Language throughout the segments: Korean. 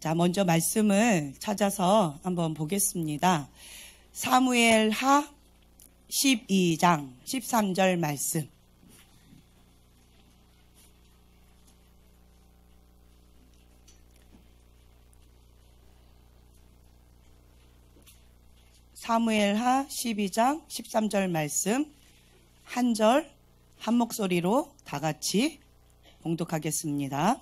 자, 먼저 말씀을 찾아서 한번 보겠습니다. 사무엘하 12장 13절 말씀. 사무엘하 12장 13절 말씀 한 절 한 목소리로 다 같이 봉독하겠습니다.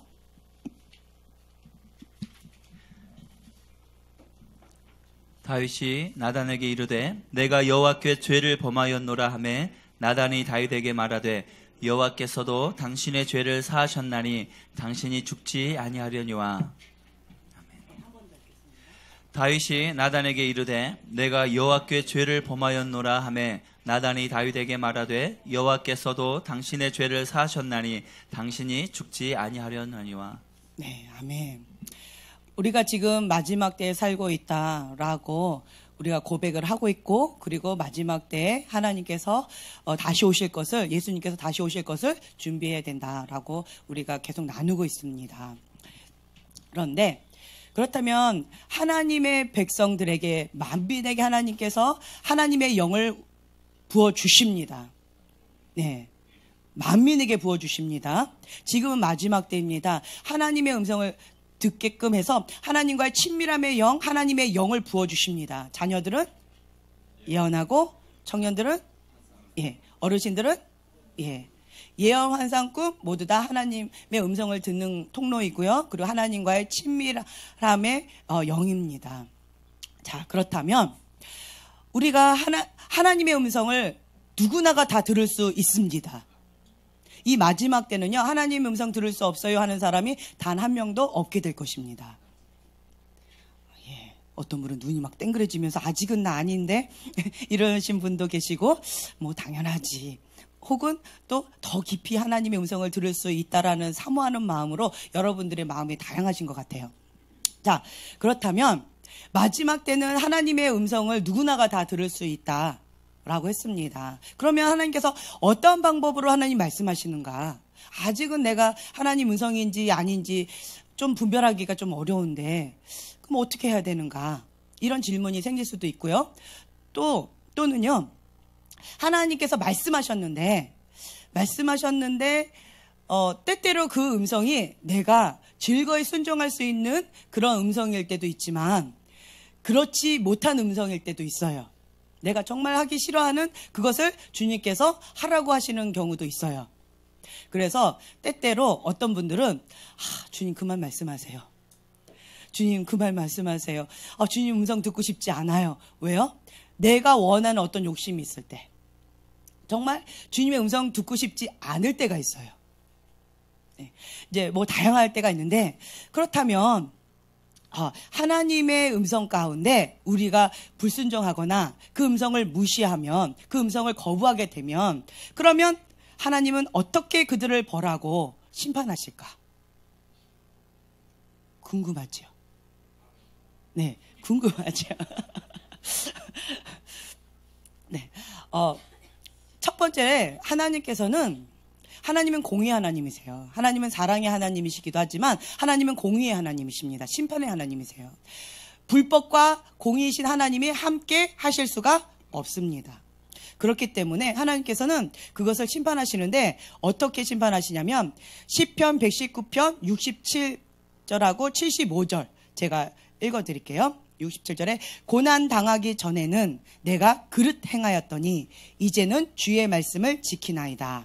다윗이 나단에게 이르되 내가 여호와께 죄를 범하였노라 하매 나단이 다윗에게 말하되 여호와께서도 당신의 죄를 사하셨나니 당신이 죽지 아니하려니와. 다윗이 나단에게 이르되 내가 여호와께 죄를 범하였노라 하매 나단이 다윗에게 말하되 여호와께서도 당신의 죄를 사하셨나니 당신이 죽지 아니하려니와. 네, 아멘. 우리가 지금 마지막 때에 살고 있다라고 우리가 고백을 하고 있고, 그리고 마지막 때에 하나님께서 다시 오실 것을, 예수님께서 다시 오실 것을 준비해야 된다라고 우리가 계속 나누고 있습니다. 그런데 그렇다면 하나님의 백성들에게, 만민에게 하나님께서 하나님의 영을 부어주십니다. 네, 만민에게 부어주십니다. 지금은 마지막 때입니다. 하나님의 음성을 듣게끔 해서 하나님과의 친밀함의 영, 하나님의 영을 부어주십니다. 자녀들은 예언하고, 청년들은 어르신들은 예언, 환상, 꿈 모두 다 하나님의 음성을 듣는 통로이고요. 그리고 하나님과의 친밀함의 영입니다. 자, 그렇다면 우리가 하나님의 음성을 누구나가 다 들을 수 있습니다. 이 마지막 때는요, 하나님 음성 들을 수 없어요 하는 사람이 단 한 명도 없게 될 것입니다. 어떤 분은 눈이 막 땡그레지면서 아직은 나 아닌데 이러신 분도 계시고, 뭐 당연하지. 혹은 또 더 깊이 하나님의 음성을 들을 수 있다라는 사모하는 마음으로 여러분들의 마음이 다양하신 것 같아요. 자, 그렇다면 마지막 때는 하나님의 음성을 누구나가 다 들을 수 있다 라고 했습니다. 그러면 하나님께서 어떤 방법으로 하나님 말씀하시는가? 아직은 내가 하나님 음성인지 아닌지 좀 분별하기가 좀 어려운데, 그럼 어떻게 해야 되는가? 이런 질문이 생길 수도 있고요. 또는요, 하나님께서 말씀하셨는데 때때로 그 음성이 내가 즐거이 순종할 수 있는 그런 음성일 때도 있지만 그렇지 못한 음성일 때도 있어요. 내가 정말 하기 싫어하는 그것을 주님께서 하라고 하시는 경우도 있어요. 그래서 때때로 어떤 분들은 주님 그만 말씀하세요. 주님 그만 말씀하세요. 주님 음성 듣고 싶지 않아요. 왜요? 내가 원하는 어떤 욕심이 있을 때, 정말 주님의 음성 듣고 싶지 않을 때가 있어요. 이제 뭐 다양할 때가 있는데, 그렇다면 하나님의 음성 가운데 우리가 불순종하거나 그 음성을 무시하면, 그 음성을 거부하게 되면, 그러면 하나님은 어떻게 그들을 벌하고 심판하실까? 궁금하죠? 네, 궁금하죠? 네, 첫 번째, 하나님은 공의의 하나님이세요. 하나님은 사랑의 하나님이시기도 하지만 하나님은 공의의 하나님이십니다. 심판의 하나님이세요. 불법과 공의이신 하나님이 함께 하실 수가 없습니다. 그렇기 때문에 하나님께서는 그것을 심판하시는데, 어떻게 심판하시냐면 시편 119편 67절하고 75절 제가 읽어드릴게요. 67절에 고난 당하기 전에는 내가 그릇 행하였더니 이제는 주의 말씀을 지키나이다.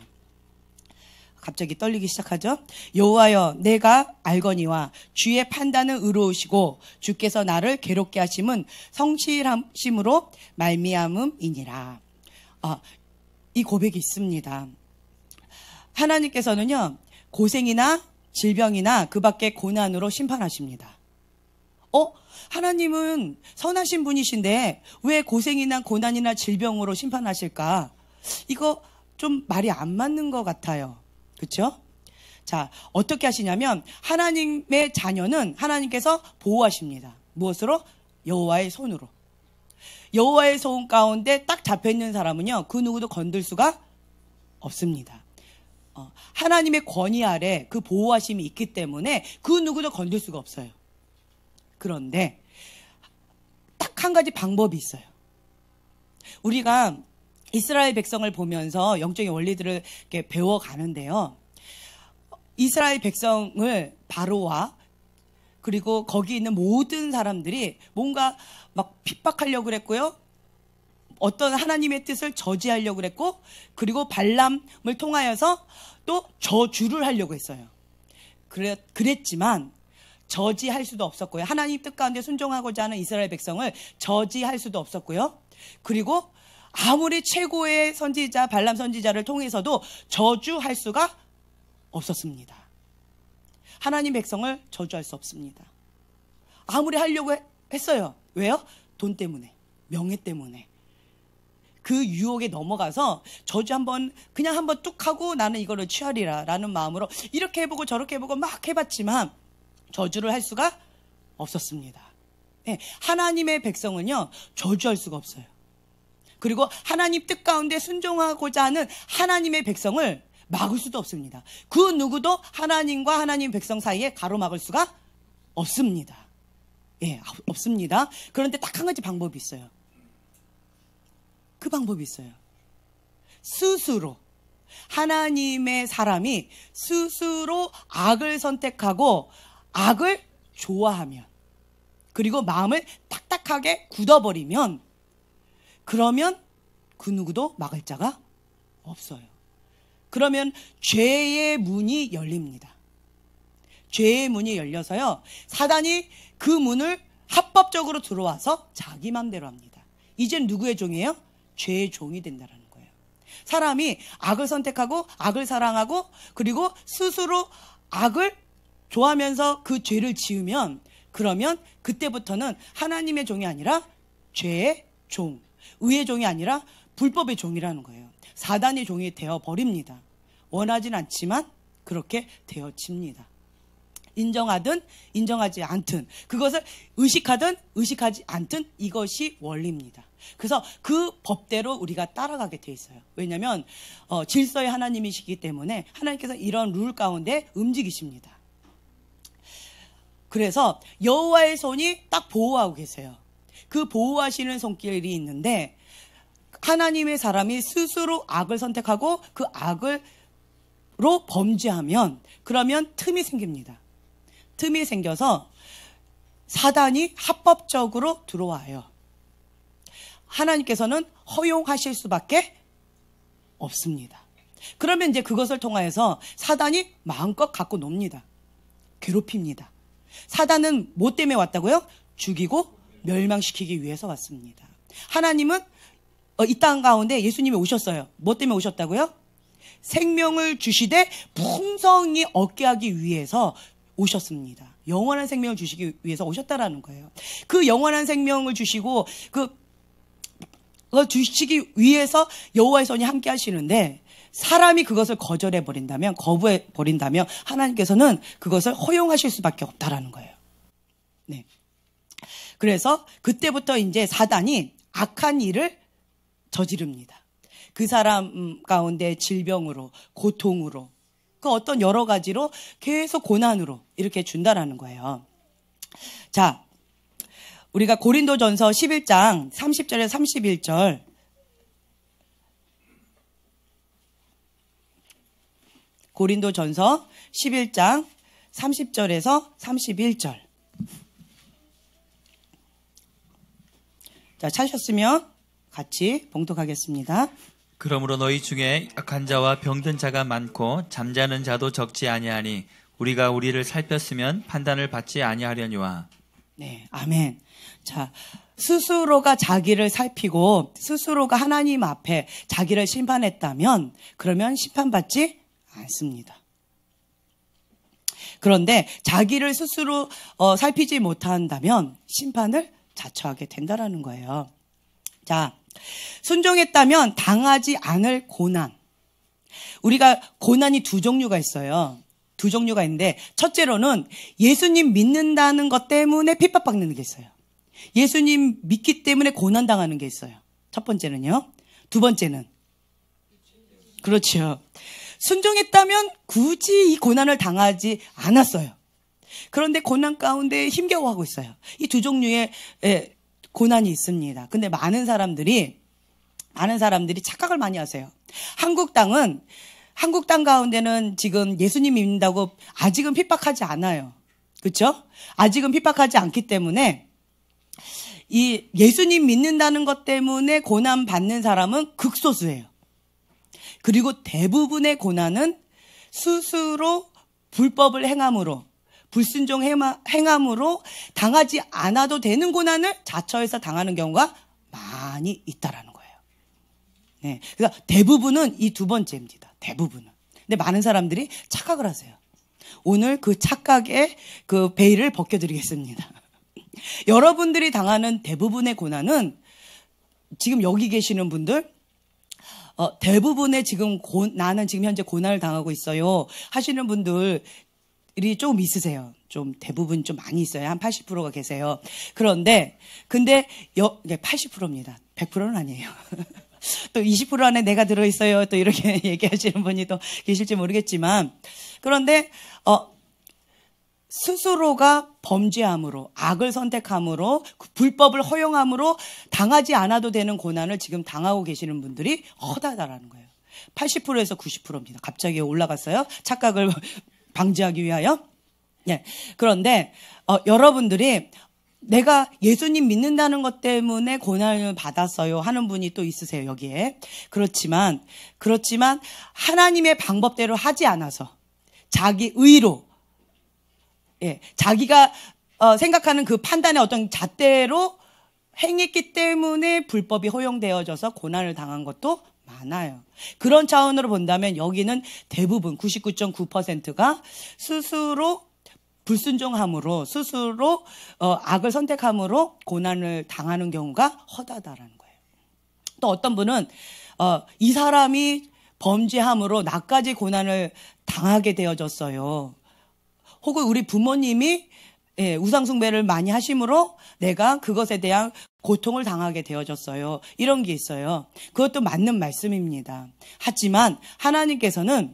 갑자기 떨리기 시작하죠. 여호와여, 내가 알거니와 주의 판단은 의로우시고 주께서 나를 괴롭게 하심은 성실하심으로 말미암음이니라. 이 고백이 있습니다. 하나님께서는요, 고생이나 질병이나 그 밖의 고난으로 심판하십니다. 하나님은 선하신 분이신데 왜 고생이나 고난이나 질병으로 심판하실까? 이거 좀 말이 안 맞는 것 같아요. 그렇죠? 자, 어떻게 하시냐면 하나님의 자녀는 하나님께서 보호하십니다. 무엇으로? 여호와의 손으로. 여호와의 손 가운데 딱 잡혀있는 사람은요, 그 누구도 건들 수가 없습니다. 하나님의 권위 아래 그 보호하심이 있기 때문에 그 누구도 건들 수가 없어요. 그런데 딱 한 가지 방법이 있어요. 우리가 이스라엘 백성을 보면서 영적인 원리들을 이렇게 배워가는데요. 이스라엘 백성을 바로와 그리고 거기 있는 모든 사람들이 뭔가 막 핍박하려고 그랬고요. 어떤 하나님의 뜻을 저지하려고 그랬고, 그리고 발람을 통하여서 또 저주를 하려고 했어요. 그랬지만 저지할 수도 없었고요. 하나님 뜻 가운데 순종하고자 하는 이스라엘 백성을 저지할 수도 없었고요. 그리고 아무리 최고의 선지자 발람 선지자를 통해서도 저주할 수가 없었습니다. 하나님 백성을 저주할 수 없습니다. 아무리 하려고 했어요. 왜요? 돈 때문에, 명예 때문에. 그 유혹에 넘어가서 저주 그냥 한번 뚝 하고 나는 이거를 취하리라 라는 마음으로 이렇게 해보고 저렇게 해보고 막 해봤지만 저주를 할 수가 없었습니다. 네, 하나님의 백성은요, 저주할 수가 없어요. 그리고 하나님 뜻 가운데 순종하고자 하는 하나님의 백성을 막을 수도 없습니다. 그 누구도 하나님과 하나님 백성 사이에 가로막을 수가 없습니다. 예, 없습니다. 그런데 딱 한 가지 방법이 있어요. 그 방법이 있어요. 스스로 하나님의 사람이 스스로 악을 선택하고 악을 좋아하면, 그리고 마음을 딱딱하게 굳어버리면, 그러면 그 누구도 막을 자가 없어요. 그러면 죄의 문이 열립니다. 죄의 문이 열려서요, 사단이 그 문을 합법적으로 들어와서 자기 맘대로 합니다. 이젠 누구의 종이에요? 죄의 종이 된다는 거예요. 사람이 악을 선택하고 악을 사랑하고 그리고 스스로 악을 좋아하면서 그 죄를 지으면, 그러면 그때부터는 하나님의 종이 아니라 죄의 종, 의의 종이 아니라 불법의 종이라는 거예요. 사단의 종이 되어버립니다. 원하진 않지만 그렇게 되어집니다. 인정하든 인정하지 않든, 그것을 의식하든 의식하지 않든 이것이 원리입니다. 그래서 그 법대로 우리가 따라가게 돼 있어요. 왜냐하면 질서의 하나님이시기 때문에 하나님께서 이런 룰 가운데 움직이십니다. 그래서 여호와의 손이 딱 보호하고 계세요. 그 보호하시는 손길이 있는데, 하나님의 사람이 스스로 악을 선택하고 그 악으로 범죄하면, 그러면 틈이 생깁니다. 틈이 생겨서 사단이 합법적으로 들어와요. 하나님께서는 허용하실 수밖에 없습니다. 그러면 이제 그것을 통하여서 사단이 마음껏 갖고 놉니다. 괴롭힙니다. 사단은 뭐 때문에 왔다고요? 죽이고 멸망시키기 위해서 왔습니다. 하나님은 이 땅 가운데 예수님이 오셨어요. 뭐 때문에 오셨다고요? 생명을 주시되 풍성히 얻게 하기 위해서 오셨습니다. 영원한 생명을 주시기 위해서 오셨다라는 거예요. 그 영원한 생명을 주시고 주시기 위해서 여호와의 손이 함께 하시는데, 사람이 그것을 거절해 버린다면, 거부해 버린다면 하나님께서는 그것을 허용하실 수밖에 없다라는 거예요. 네. 그래서 그때부터 이제 사단이 악한 일을 저지릅니다. 그 사람 가운데 질병으로, 고통으로, 그 어떤 여러 가지로 계속 고난으로 이렇게 준다라는 거예요. 자, 우리가 고린도전서 11장 30절에서 31절, 고린도전서 11장 30절에서 31절. 자, 찾으셨으면 같이 봉독하겠습니다. 그러므로 너희 중에 약한 자와 병든 자가 많고 잠자는 자도 적지 아니하니 우리가 우리를 살폈으면 판단을 받지 아니하려니와. 네, 아멘. 자, 스스로가 자기를 살피고 스스로가 하나님 앞에 자기를 심판했다면, 그러면 심판받지 않습니다. 그런데 자기를 스스로 살피지 못한다면 심판을 자처하게 된다라는 거예요. 자, 순종했다면 당하지 않을 고난. 우리가 고난이 두 종류가 있어요. 두 종류가 있는데, 첫째로는 예수님 믿는다는 것 때문에 핍박받는 게 있어요. 예수님 믿기 때문에 고난당하는 게 있어요. 첫 번째는요. 두 번째는, 그렇죠, 순종했다면 굳이 이 고난을 당하지 않았어요. 그런데 고난 가운데 힘겨워하고 있어요. 이 두 종류의 고난이 있습니다. 근데 많은 사람들이 착각을 많이 하세요. 한국 땅 가운데는 지금 예수님 믿는다고 아직은 핍박하지 않아요. 그렇죠? 아직은 핍박하지 않기 때문에 이 예수님 믿는다는 것 때문에 고난 받는 사람은 극소수예요. 그리고 대부분의 고난은 스스로 불법을 행함으로, 불순종 행함으로 당하지 않아도 되는 고난을 자처해서 당하는 경우가 많이 있다라는 거예요. 네, 그래서 대부분은 이 두 번째입니다. 대부분은. 근데 많은 사람들이 착각을 하세요. 오늘 그 착각의 그 베일을 벗겨드리겠습니다. 여러분들이 당하는 대부분의 고난은 지금 여기 계시는 분들 대부분의 지금 나는 지금 현재 고난을 당하고 있어요 하시는 분들이 좀 있으세요. 좀 대부분 좀 많이 있어요. 한 80%가 계세요. 근데 80%입니다. 100%는 아니에요. 또 20% 안에 내가 들어있어요. 또 이렇게 얘기하시는 분이 또 계실지 모르겠지만, 그런데 스스로가 범죄함으로, 악을 선택함으로, 불법을 허용함으로 당하지 않아도 되는 고난을 지금 당하고 계시는 분들이 허다하다라는 거예요. 80%에서 90%입니다. 갑자기 올라갔어요. 착각을 방지하기 위하여. 네. 그런데 여러분들이 내가 예수님 믿는다는 것 때문에 고난을 받았어요 하는 분이 또 있으세요, 여기에. 그렇지만 하나님의 방법대로 하지 않아서 자기 의로, 자기가 생각하는 그 판단의 어떤 잣대로 행했기 때문에 불법이 허용되어져서 고난을 당한 것도 많아요. 그런 차원으로 본다면 여기는 대부분 99.9%가 스스로 불순종함으로, 스스로 악을 선택함으로 고난을 당하는 경우가 허다하다라는 거예요. 또 어떤 분은 이 사람이 범죄함으로 나까지 고난을 당하게 되어졌어요. 혹은 우리 부모님이 우상숭배를 많이 하심으로 내가 그것에 대한 고통을 당하게 되어졌어요. 이런 게 있어요. 그것도 맞는 말씀입니다. 하지만 하나님께서는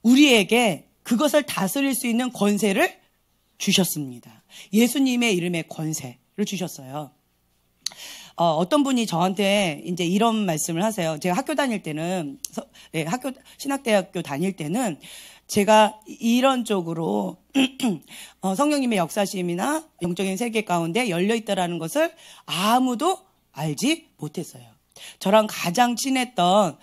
우리에게 그것을 다스릴 수 있는 권세를 주셨습니다. 예수님의 이름의 권세를 주셨어요. 어떤 분이 저한테 이제 이런 말씀을 하세요. 제가 학교 다닐 때는, 신학대학교 다닐 때는 제가 이런 쪽으로 성령님의 역사심이나 영적인 세계 가운데 열려있다라는 것을 아무도 알지 못했어요. 저랑 가장 친했던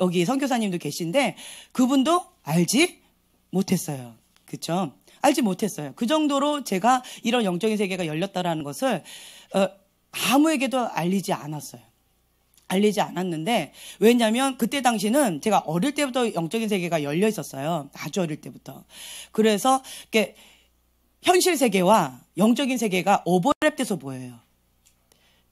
여기 선교사님도 계신데 그분도 알지 못했어요. 그렇죠? 알지 못했어요. 그 정도로 제가 이런 영적인 세계가 열렸다라는 것을 아무에게도 알리지 않았어요. 알리지 않았는데, 왜냐하면 그때 당시는 제가 어릴 때부터 영적인 세계가 열려 있었어요. 아주 어릴 때부터. 그래서 이렇게 현실 세계와 영적인 세계가 오버랩돼서 보여요.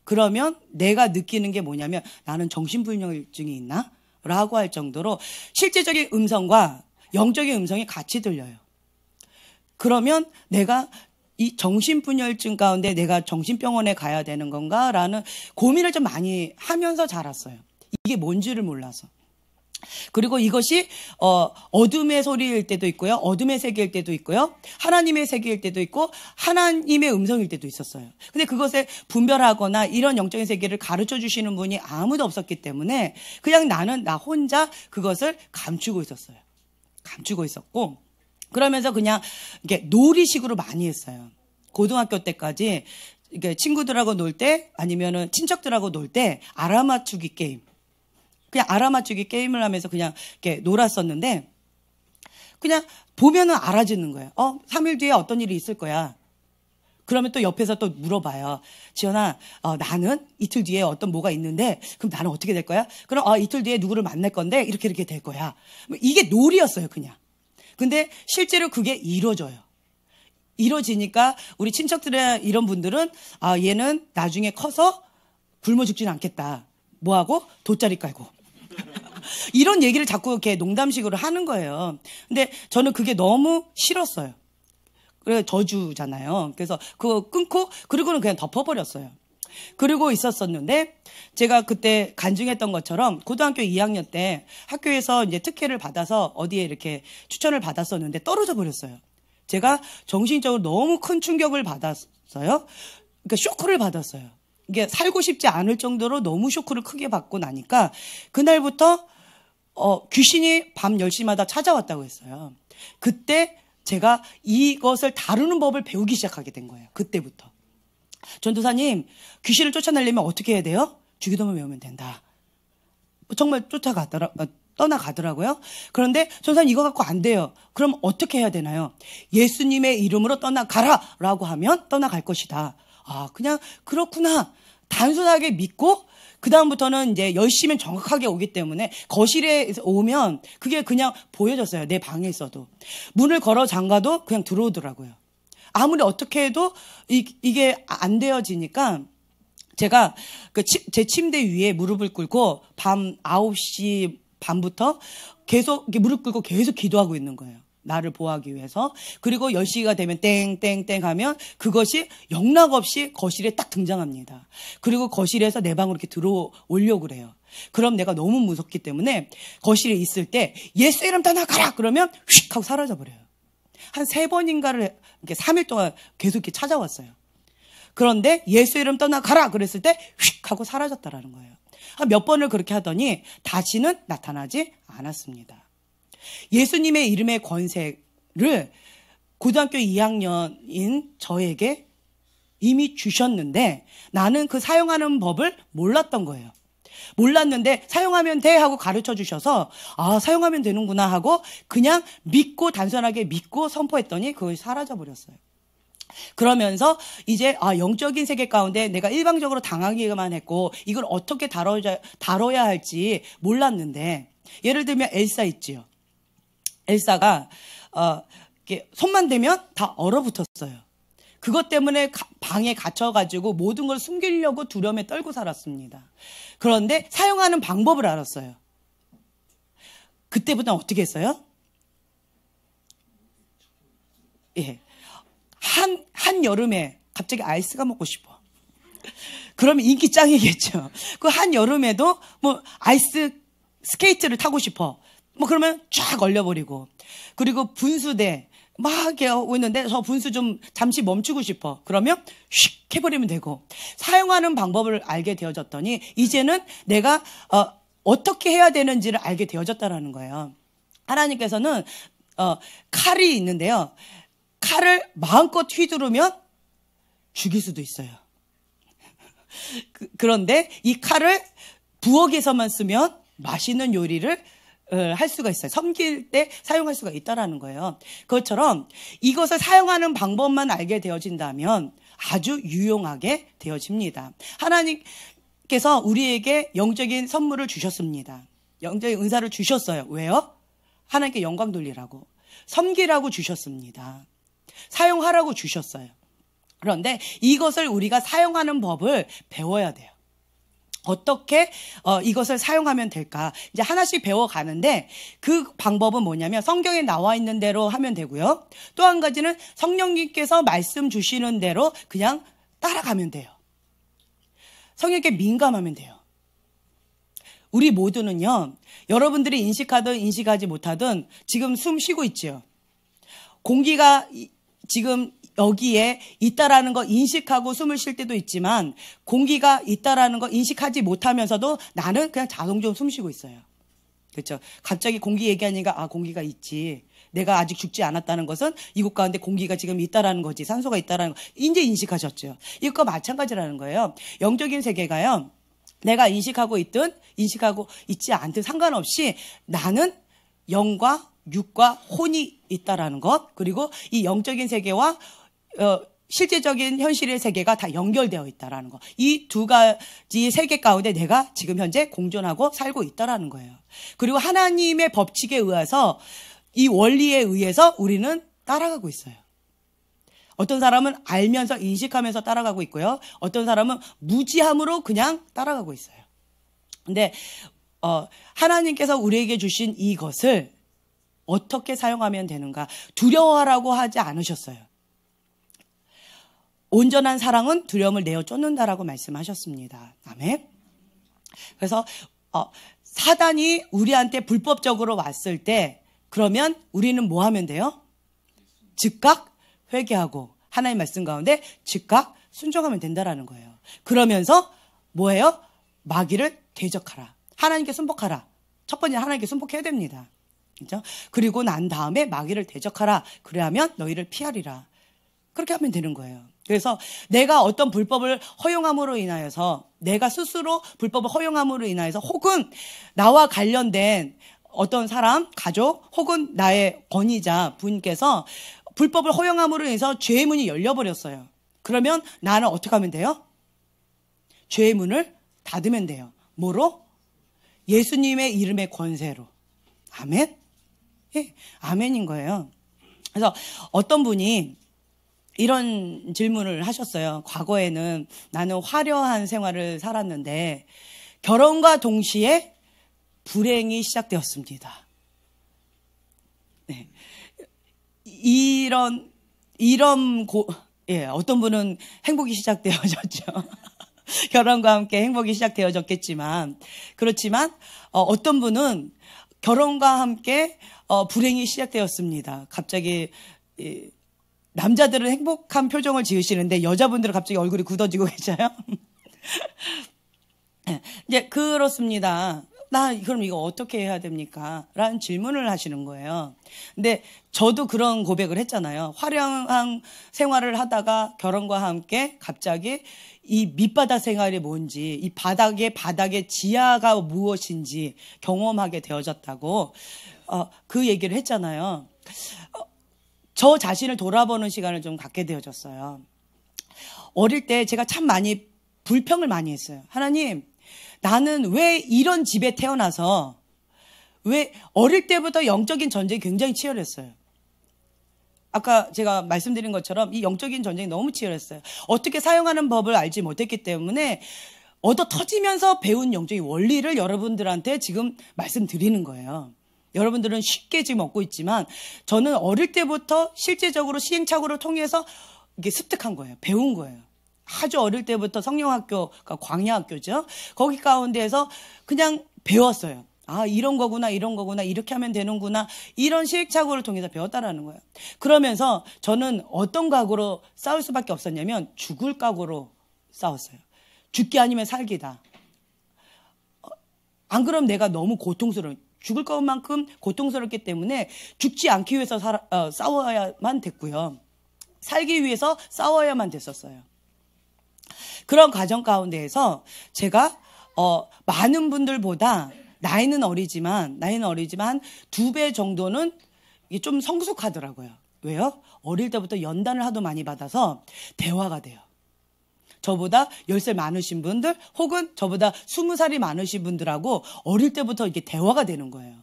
그러면 내가 느끼는 게 뭐냐면 나는 정신불면증이 있나? 라고 할 정도로 실제적인 음성과 영적인 음성이 같이 들려요. 그러면 내가 이 정신분열증 가운데 내가 정신병원에 가야 되는 건가? 라는 고민을 좀 많이 하면서 자랐어요. 이게 뭔지를 몰라서. 그리고 이것이 어둠의 소리일 때도 있고요. 어둠의 세계일 때도 있고요. 하나님의 세계일 때도 있고 하나님의 음성일 때도 있었어요. 근데 그것을 분별하거나 이런 영적인 세계를 가르쳐 주시는 분이 아무도 없었기 때문에 그냥 나는 나 혼자 그것을 감추고 있었어요. 감추고 있었고, 그러면서 그냥 이렇게 놀이식으로 많이 했어요. 고등학교 때까지 이렇게 친구들하고 놀 때 아니면은 친척들하고 놀 때 알아맞추기 게임, 그냥 알아맞추기 게임을 하면서 그냥 이렇게 놀았었는데, 그냥 보면은 알아듣는 거예요. 3일 뒤에 어떤 일이 있을 거야. 그러면 또 옆에서 또 물어봐요. 지연아, 나는 이틀 뒤에 어떤 뭐가 있는데, 그럼 나는 어떻게 될 거야? 그럼 이틀 뒤에 누구를 만날 건데 이렇게 될 거야. 이게 놀이였어요, 그냥. 근데 실제로 그게 이루어져요. 이루어지니까 우리 친척들의 이런 분들은 얘는 나중에 커서 굶어 죽지는 않겠다. 뭐하고? 돗자리 깔고. 이런 얘기를 자꾸 이렇게 농담식으로 하는 거예요. 근데 저는 그게 너무 싫었어요. 그래 저주잖아요. 그래서 그거 끊고 그리고는 그냥 덮어버렸어요. 그리고 있었었는데 제가 그때 간증했던 것처럼 고등학교 2학년 때 학교에서 이제 특혜를 받아서 어디에 이렇게 추천을 받았었는데 떨어져 버렸어요. 제가 정신적으로 너무 큰 충격을 받았어요. 그러니까 쇼크를 받았어요. 이게 살고 싶지 않을 정도로 너무 쇼크를 크게 받고 나니까 그날부터 귀신이 밤 10시마다 찾아왔다고 했어요. 그때 제가 이것을 다루는 법을 배우기 시작하게 된 거예요. 그때부터. 전도사님, 귀신을 쫓아내려면 어떻게 해야 돼요? 주기도문 외우면 된다. 정말 떠나가더라고요. 그런데 전도사님 이거 갖고 안 돼요. 그럼 어떻게 해야 되나요? 예수님의 이름으로 떠나가라 라고 하면 떠나갈 것이다. 아, 그냥 그렇구나. 단순하게 믿고 그 다음부터는 이제 10시면 정확하게 오기 때문에 거실에 오면 그게 그냥 보여졌어요. 내 방에 있어도. 문을 걸어 잠가도 그냥 들어오더라고요. 아무리 어떻게 해도 이게 안 되어지니까 제가 제 침대 위에 무릎을 꿇고 밤 9시 반부터 계속 이렇게 무릎 꿇고 계속 기도하고 있는 거예요. 나를 보호하기 위해서. 그리고 10시가 되면 땡땡땡 하면 그것이 영락없이 거실에 딱 등장합니다. 그리고 거실에서 내 방으로 이렇게 들어오려고 그래요. 그럼 내가 너무 무섭기 때문에 거실에 있을 때 예수 이름 떠나가라 그러면 휙 하고 사라져버려요. 한 3번인가를 이렇게 3일 동안 계속 이렇게 찾아왔어요. 그런데 예수 이름 떠나가라 그랬을 때 휙 하고 사라졌다라는 거예요. 한 몇 번을 그렇게 하더니 다시는 나타나지 않았습니다. 예수님의 이름의 권세를 고등학교 2학년인 저에게 이미 주셨는데 나는 그 사용하는 법을 몰랐던 거예요. 몰랐는데 사용하면 돼 하고 가르쳐 주셔서 아, 사용하면 되는구나 하고 그냥 믿고 단순하게 믿고 선포했더니 그것이 사라져 버렸어요. 그러면서 이제 영적인 세계 가운데 내가 일방적으로 당하기만 했고 이걸 어떻게 다뤄야 할지 몰랐는데 예를 들면 엘사 있지요. 엘사가 이렇게 손만 대면 다 얼어붙었어요. 그것 때문에 방에 갇혀가지고 모든 걸 숨기려고 두려움에 떨고 살았습니다. 그런데 사용하는 방법을 알았어요. 그때부터 어떻게 했어요? 예. 한 여름에 갑자기 아이스가 먹고 싶어. 그러면 인기 짱이겠죠. 그 한 여름에도 뭐 아이스 스케이트를 타고 싶어. 뭐 그러면 쫙 얼려버리고. 그리고 분수대 막 이렇게 하고 있는데 저 분수 좀 잠시 멈추고 싶어. 그러면 휙 해버리면 되고. 사용하는 방법을 알게 되어졌더니 이제는 내가 어떻게 해야 되는지를 알게 되어졌다라는 거예요. 하나님께서는 칼이 있는데요. 칼을 마음껏 휘두르면 죽일 수도 있어요. 그런데 이 칼을 부엌에서만 쓰면 맛있는 요리를 할 수가 있어요. 섬길 때 사용할 수가 있다라는 거예요. 그것처럼 이것을 사용하는 방법만 알게 되어진다면 아주 유용하게 되어집니다. 하나님께서 우리에게 영적인 선물을 주셨습니다. 영적인 은사를 주셨어요. 왜요? 하나님께 영광 돌리라고. 섬기라고 주셨습니다. 사용하라고 주셨어요. 그런데 이것을 우리가 사용하는 법을 배워야 돼요. 어떻게 이것을 사용하면 될까? 이제 하나씩 배워가는데 그 방법은 뭐냐면 성경에 나와 있는 대로 하면 되고요. 또 한 가지는 성령님께서 말씀 주시는 대로 그냥 따라가면 돼요. 성령께 민감하면 돼요. 우리 모두는요. 여러분들이 인식하든 인식하지 못하든 지금 숨 쉬고 있죠. 공기가 지금 여기에 있다라는 거 인식하고 숨을 쉴 때도 있지만 공기가 있다라는 거 인식하지 못하면서도 나는 그냥 자동적으로 숨 쉬고 있어요. 그렇죠? 갑자기 공기 얘기하니까 공기가 있지. 내가 아직 죽지 않았다는 것은 이곳 가운데 공기가 지금 있다라는 거지. 산소가 있다라는 거. 이제 인식하셨죠. 이것과 마찬가지라는 거예요. 영적인 세계가요. 내가 인식하고 있든 인식하고 있지 않든 상관없이 나는 영과 육과 혼이 있다라는 것, 그리고 이 영적인 세계와 실제적인 현실의 세계가 다 연결되어 있다라는 것. 이 두 가지 세계 가운데 내가 지금 현재 공존하고 살고 있다라는 거예요. 그리고 하나님의 법칙에 의해서 이 원리에 의해서 우리는 따라가고 있어요. 어떤 사람은 알면서 인식하면서 따라가고 있고요. 어떤 사람은 무지함으로 그냥 따라가고 있어요. 근데 하나님께서 우리에게 주신 이것을 어떻게 사용하면 되는가? 두려워하라고 하지 않으셨어요. 온전한 사랑은 두려움을 내어 쫓는다라고 말씀하셨습니다. 아멘. 그래서 사단이 우리한테 불법적으로 왔을 때 그러면 우리는 뭐 하면 돼요? 즉각 회개하고 하나님 말씀 가운데 즉각 순종하면 된다라는 거예요. 그러면서 뭐예요? 마귀를 대적하라. 하나님께 순복하라. 첫 번째 하나님께 순복해야 됩니다. 그렇죠? 그리고 난 다음에 마귀를 대적하라. 그래야면 너희를 피하리라. 그렇게 하면 되는 거예요. 그래서 내가 어떤 불법을 허용함으로 인하여서 내가 스스로 불법을 허용함으로 인하여서 혹은 나와 관련된 어떤 사람, 가족 혹은 나의 권위자 분께서 불법을 허용함으로 인해서 죄의 문이 열려버렸어요. 그러면 나는 어떻게 하면 돼요? 죄의 문을 닫으면 돼요. 뭐로? 예수님의 이름의 권세로. 아멘? 예, 아멘인 거예요. 그래서 어떤 분이 이런 질문을 하셨어요. 과거에는 나는 화려한 생활을 살았는데 결혼과 동시에 불행이 시작되었습니다. 네. 어떤 분은 행복이 시작되어졌죠. 결혼과 함께 행복이 시작되어졌겠지만, 그렇지만, 어떤 분은 결혼과 함께, 불행이 시작되었습니다. 갑자기, 남자들은 행복한 표정을 지으시는데, 여자분들은 갑자기 얼굴이 굳어지고 계셔요. 이제, 그렇습니다. 그럼 이거 어떻게 해야 됩니까? 라는 질문을 하시는 거예요. 근데 저도 그런 고백을 했잖아요. 화려한 생활을 하다가 결혼과 함께 갑자기 이 밑바닥 생활이 뭔지, 이 바닥의 지하가 무엇인지 경험하게 되어졌다고, 그 얘기를 했잖아요. 저 자신을 돌아보는 시간을 좀 갖게 되어졌어요. 어릴 때 제가 참 많이 불평을 많이 했어요. 하나님, 나는 왜 이런 집에 태어나서 왜 어릴 때부터 영적인 전쟁이 굉장히 치열했어요. 아까 제가 말씀드린 것처럼 이 영적인 전쟁이 너무 치열했어요. 어떻게 사용하는 법을 알지 못했기 때문에 얻어 터지면서 배운 영적인 원리를 여러분들한테 지금 말씀드리는 거예요. 여러분들은 쉽게 지금 얻고 있지만 저는 어릴 때부터 실제적으로 시행착오를 통해서 이게 습득한 거예요. 배운 거예요. 아주 어릴 때부터 성령학교가 광야학교죠. 거기 가운데에서 그냥 배웠어요. 아, 이런 거구나, 이렇게 하면 되는구나. 이런 시행착오를 통해서 배웠다라는 거예요. 그러면서 저는 어떤 각오로 싸울 수밖에 없었냐면 죽을 각오로 싸웠어요. 죽기 아니면 살기다. 안 그러면 내가 너무 고통스러워. 죽을 것만큼 고통스럽기 때문에 죽지 않기 위해서 싸워야만 됐고요. 살기 위해서 싸워야만 됐었어요. 그런 과정 가운데에서 제가 많은 분들보다 나이는 어리지만 2배 정도는 이게 좀 성숙하더라고요. 왜요? 어릴 때부터 연단을 하도 많이 받아서 대화가 돼요. 저보다 10살 많으신 분들 혹은 저보다 20살이 많으신 분들하고 어릴 때부터 이게 대화가 되는 거예요.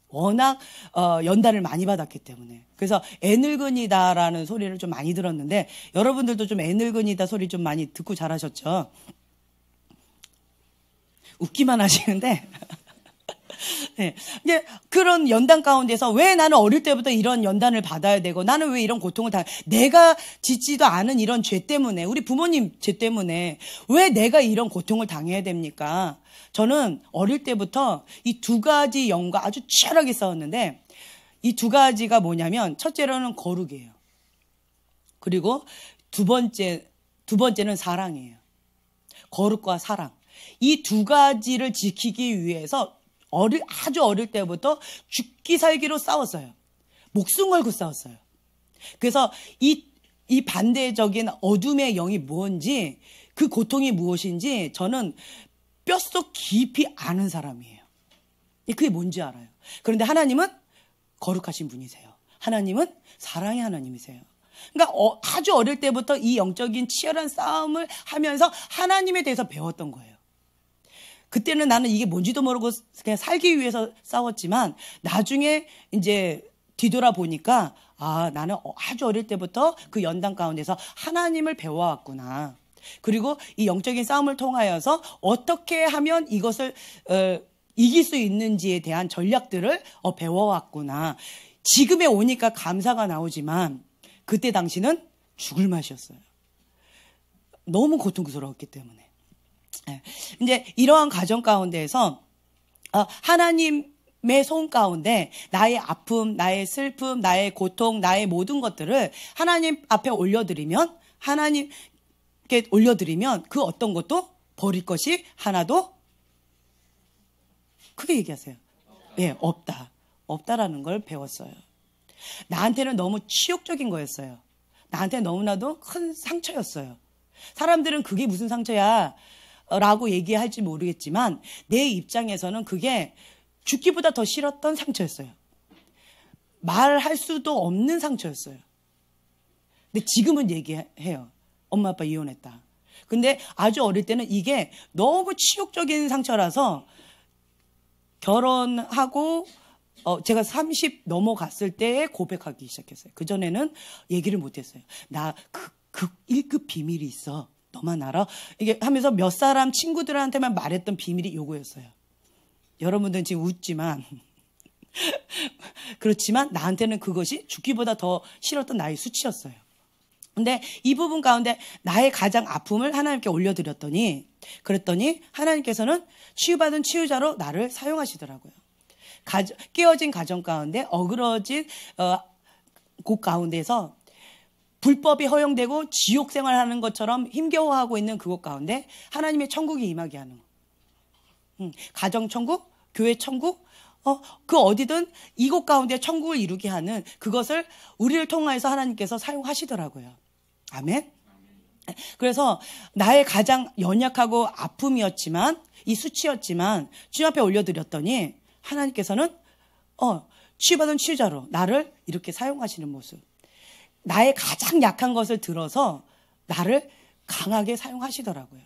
워낙 연단을 많이 받았기 때문에. 그래서 애늙은이다라는 소리를 좀 많이 들었는데 여러분들도 좀 애늙은이다 소리 좀 많이 듣고 자라셨죠? 웃기만 하시는데 네. 이제 그런 연단 가운데서 왜 나는 어릴 때부터 이런 연단을 받아야 되고 나는 왜 이런 고통을 내가 짓지도 않은 이런 죄 때문에 우리 부모님 죄 때문에 왜 내가 이런 고통을 당해야 됩니까? 저는 어릴 때부터 이 두 가지 영과 아주 치열하게 싸웠는데 이 두 가지가 뭐냐면 첫째로는 거룩이에요. 그리고 두 번째는 사랑이에요. 거룩과 사랑. 이 두 가지를 지키기 위해서 아주 어릴 때부터 죽기 살기로 싸웠어요. 목숨 걸고 싸웠어요. 그래서 이 반대적인 어둠의 영이 뭔지 그 고통이 무엇인지 저는 뼛속 깊이 아는 사람이에요. 그게 뭔지 알아요. 그런데 하나님은 거룩하신 분이세요. 하나님은 사랑의 하나님이세요. 그러니까 아주 어릴 때부터 이 영적인 치열한 싸움을 하면서 하나님에 대해서 배웠던 거예요. 그때는 나는 이게 뭔지도 모르고 그냥 살기 위해서 싸웠지만 나중에 이제 뒤돌아보니까 나는 아주 어릴 때부터 그 연단 가운데서 하나님을 배워왔구나. 그리고 이 영적인 싸움을 통하여서 어떻게 하면 이것을 이길 수 있는지에 대한 전략들을 배워왔구나. 지금에 오니까 감사가 나오지만 그때 당시는 죽을 맛이었어요. 너무 고통스러웠기 때문에. 예. 이제 이러한 가정 가운데에서 하나님의 손 가운데 나의 아픔, 나의 슬픔, 나의 고통, 나의 모든 것들을 하나님 앞에 올려드리면, 하나님께 올려드리면 그 어떤 것도 버릴 것이 하나도, 크게 얘기하세요. 예, 없다라는 걸 배웠어요. 나한테는 너무 치욕적인 거였어요. 나한테 너무나도 큰 상처였어요. 사람들은 그게 무슨 상처야 라고 얘기할지 모르겠지만 내 입장에서는 그게 죽기보다 더 싫었던 상처였어요. 말할 수도 없는 상처였어요. 근데 지금은 얘기해요. 엄마 아빠 이혼했다. 근데 아주 어릴 때는 이게 너무 치욕적인 상처라서 결혼하고 제가 30 넘어갔을 때 고백하기 시작했어요. 그전에는 얘기를 못했어요. 나 그 1급 비밀이 있어. 너만 알아? 이게 하면서 몇 사람 친구들한테만 말했던 비밀이 요거였어요. 여러분들은 지금 웃지만 그렇지만 나한테는 그것이 죽기보다 더 싫었던 나의 수치였어요. 근데 이 부분 가운데 나의 가장 아픔을 하나님께 올려드렸더니, 그랬더니 하나님께서는 치유받은 치유자로 나를 사용하시더라고요. 깨어진 가정 가운데, 어그러진 곳 가운데서 불법이 허용되고 지옥 생활하는 것처럼 힘겨워하고 있는 그곳 가운데 하나님의 천국이 임하게 하는 거. 가정 천국, 교회 천국, 그 어디든 이곳 가운데 천국을 이루게 하는 그것을 우리를 통해서 하나님께서 사용하시더라고요. 아멘. 그래서 나의 가장 연약하고 아픔이었지만, 이 수치였지만 주님 앞에 올려드렸더니 하나님께서는 치유받은 치유자로 나를 이렇게 사용하시는 모습. 나의 가장 약한 것을 들어서 나를 강하게 사용하시더라고요.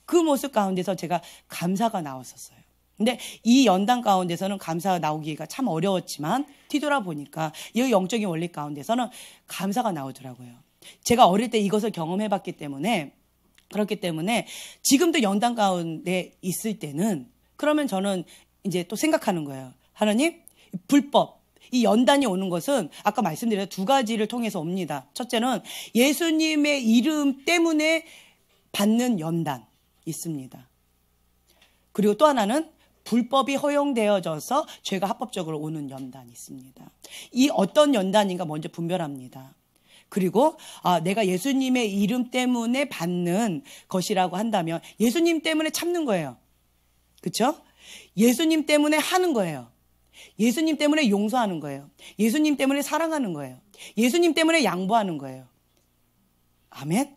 그 모습 가운데서 제가 감사가 나왔었어요. 근데 이 연단 가운데서는 감사가 나오기가 참 어려웠지만 뒤돌아보니까 이 영적인 원리 가운데서는 감사가 나오더라고요. 제가 어릴 때 이것을 경험해봤기 때문에, 그렇기 때문에 지금도 연단 가운데 있을 때는, 그러면 저는 이제 또 생각하는 거예요. 하나님, 불법, 이 연단이 오는 것은 아까 말씀드린 두 가지를 통해서 옵니다. 첫째는 예수님의 이름 때문에 받는 연단 있습니다. 그리고 또 하나는 불법이 허용되어져서 죄가 합법적으로 오는 연단이 있습니다. 이 어떤 연단인가 먼저 분별합니다. 그리고 내가 예수님의 이름 때문에 받는 것이라고 한다면 예수님 때문에 참는 거예요. 그렇죠? 예수님 때문에 하는 거예요. 예수님 때문에 용서하는 거예요. 예수님 때문에 사랑하는 거예요. 예수님 때문에 양보하는 거예요. 아멘.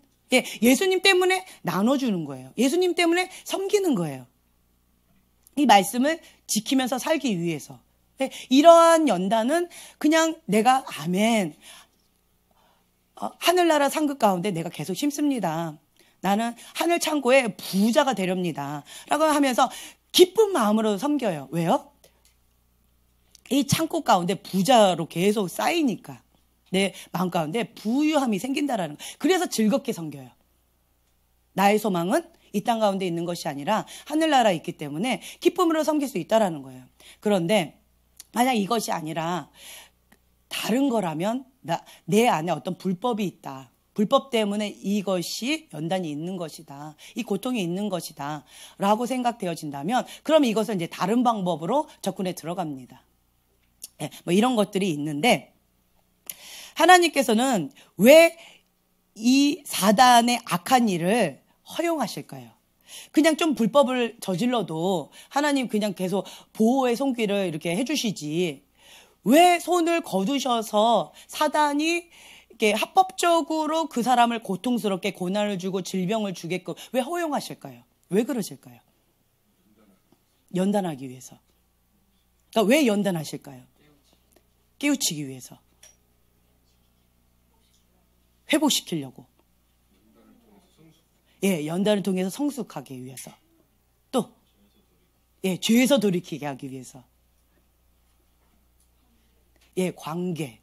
예수님 때문에 나눠주는 거예요. 예수님 때문에 섬기는 거예요. 이 말씀을 지키면서 살기 위해서. 이러한 연단은 그냥 내가 아멘, 하늘나라 상급 가운데 내가 계속 심습니다. 나는 하늘 창고에 부자가 되렵니다 라고 하면서 기쁜 마음으로 섬겨요. 왜요? 이 창고 가운데 부자로 계속 쌓이니까 내 마음 가운데 부유함이 생긴다라는 거예요. 그래서 즐겁게 섬겨요. 나의 소망은 이 땅 가운데 있는 것이 아니라 하늘나라에 있기 때문에 기쁨으로 섬길 수 있다라는 거예요. 그런데 만약 이것이 아니라 다른 거라면 내 안에 어떤 불법이 있다. 불법 때문에 이것이 연단이 있는 것이다. 이 고통이 있는 것이다. 라고 생각되어진다면 그럼 이것은 이제 다른 방법으로 접근에 들어갑니다. 뭐 이런 것들이 있는데 하나님께서는 왜 이 사단의 악한 일을 허용하실까요? 그냥 좀 불법을 저질러도 하나님 그냥 계속 보호의 손길을 이렇게 해주시지 왜 손을 거두셔서 사단이 이렇게 합법적으로 그 사람을 고통스럽게 고난을 주고 질병을 주게끔 왜 허용하실까요? 왜 그러실까요? 연단하기 위해서. 그러니까 왜 연단하실까요? 깨우치기 위해서. 회복시키려고. 연단을 통해서 성숙하기 위해서. 또 죄에서 돌이키게 하기 위해서. 관계.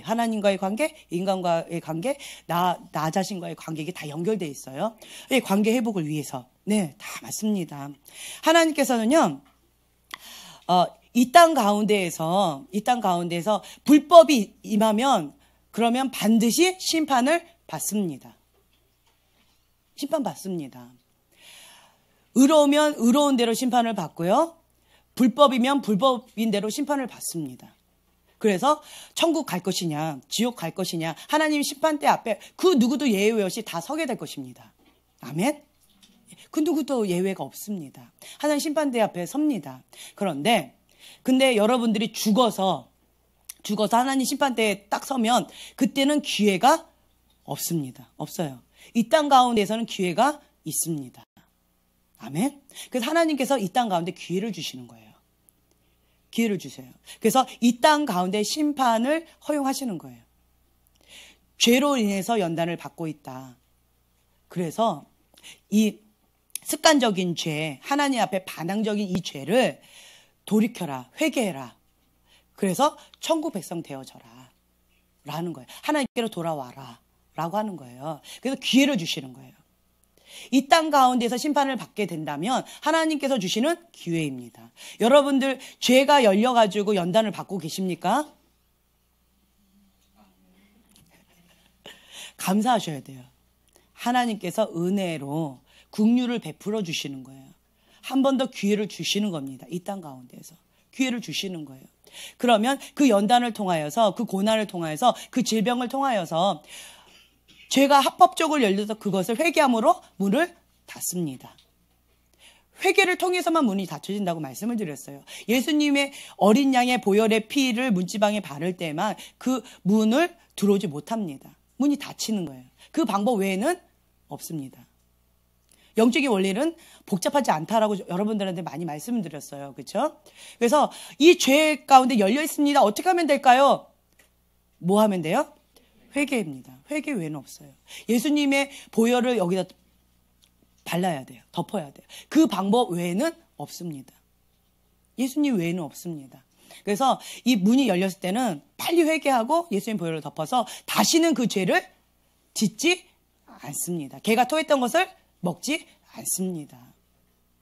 하나님과의 관계, 인간과의 관계, 나 자신과의 관계, 이게 다 연결되어 있어요. 관계 회복을 위해서. 다 맞습니다. 하나님께서는요, 이 땅 가운데에서 불법이 임하면 그러면 반드시 심판을 받습니다. 심판받습니다. 의로우면 의로운 대로 심판을 받고요. 불법이면 불법인 대로 심판을 받습니다. 그래서 천국 갈 것이냐, 지옥 갈 것이냐, 하나님 심판대 앞에 그 누구도 예외 없이 다 서게 될 것입니다. 아멘? 그 누구도 예외가 없습니다. 하나님 심판대 앞에 섭니다. 근데 여러분들이 죽어서 하나님 심판대에 딱 서면 그때는 기회가 없습니다. 없어요. 이 땅 가운데에서는 기회가 있습니다. 아멘? 그래서 하나님께서 이 땅 가운데 기회를 주시는 거예요. 기회를 주세요. 그래서 이 땅 가운데 심판을 허용하시는 거예요. 죄로 인해서 연단을 받고 있다. 그래서 이 습관적인 죄, 하나님 앞에 반항적인 이 죄를 돌이켜라, 회개해라. 그래서 천국 백성 되어져라 라는 거예요. 하나님께로 돌아와라 라고 하는 거예요. 그래서 기회를 주시는 거예요. 이 땅 가운데서 심판을 받게 된다면 하나님께서 주시는 기회입니다. 여러분들 죄가 열려가지고 연단을 받고 계십니까? 감사하셔야 돼요. 하나님께서 은혜로 긍휼을 베풀어 주시는 거예요. 한 번 더 기회를 주시는 겁니다. 이 땅 가운데서 기회를 주시는 거예요. 그러면 그 연단을 통하여서, 그 고난을 통하여서, 그 질병을 통하여서 죄가 합법적으로 열려서 그것을 회개함으로 문을 닫습니다. 회개를 통해서만 문이 닫혀진다고 말씀을 드렸어요. 예수님의 어린 양의 보혈의 피를 문지방에 바를 때만 그 문을 들어오지 못합니다. 문이 닫히는 거예요. 그 방법 외에는 없습니다. 영적인 원리는 복잡하지 않다라고 여러분들한테 많이 말씀을 드렸어요. 그렇죠? 그래서 이 죄 가운데 열려 있습니다. 어떻게 하면 될까요? 뭐 하면 돼요? 회개입니다. 회개 외에는 없어요. 예수님의 보혈을 여기다 발라야 돼요. 덮어야 돼요. 그 방법 외에는 없습니다. 예수님 외에는 없습니다. 그래서 이 문이 열렸을 때는 빨리 회개하고 예수님 보혈을 덮어서 다시는 그 죄를 짓지 않습니다. 개가 토했던 것을 먹지 않습니다.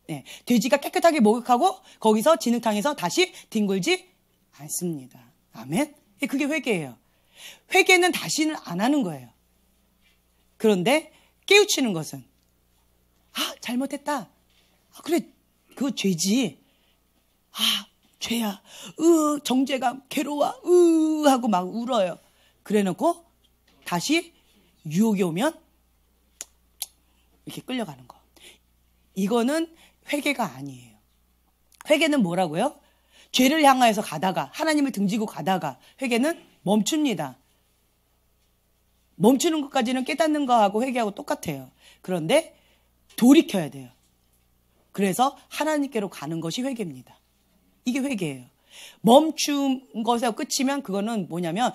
네, 돼지가 깨끗하게 목욕하고 거기서 진흙탕에서 다시 뒹굴지 않습니다. 아멘? 그게 회개예요. 회개는 다시는 안 하는 거예요. 그런데 깨우치는 것은 잘못했다. 그래, 그거 죄지. 죄야. 정죄감, 괴로워. 하고 막 울어요. 그래 놓고 다시 유혹이 오면 이렇게 끌려가는 거. 이거는 회개가 아니에요. 회개는 뭐라고요? 죄를 향하여서 가다가, 하나님을 등지고 가다가 회개는 멈춥니다. 멈추는 것까지는 깨닫는 거하고 회개하고 똑같아요. 그런데 돌이켜야 돼요. 그래서 하나님께로 가는 것이 회개입니다. 이게 회개예요. 멈춘 것에 끝이면 그거는 뭐냐면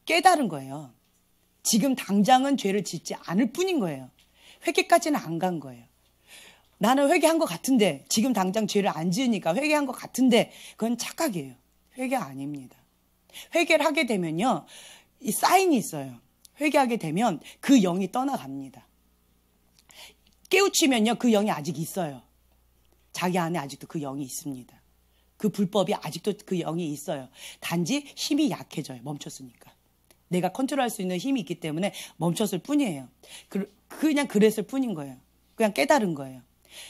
깨달은 거예요. 지금 당장은 죄를 짓지 않을 뿐인 거예요. 회개까지는 안 간 거예요. 나는 회개한 것 같은데, 지금 당장 죄를 안 지으니까 회개한 것 같은데, 그건 착각이에요. 회개 아닙니다. 회개를 하게 되면요, 이 사인이 있어요. 회개하게 되면 그 영이 떠나갑니다. 깨우치면요, 그 영이 아직 있어요. 자기 안에 아직도 그 영이 있습니다. 그 불법이 아직도 그 영이 있어요. 단지 힘이 약해져요. 멈췄으니까. 내가 컨트롤할 수 있는 힘이 있기 때문에 멈췄을 뿐이에요. 그냥 그랬을 뿐인 거예요. 그냥 깨달은 거예요.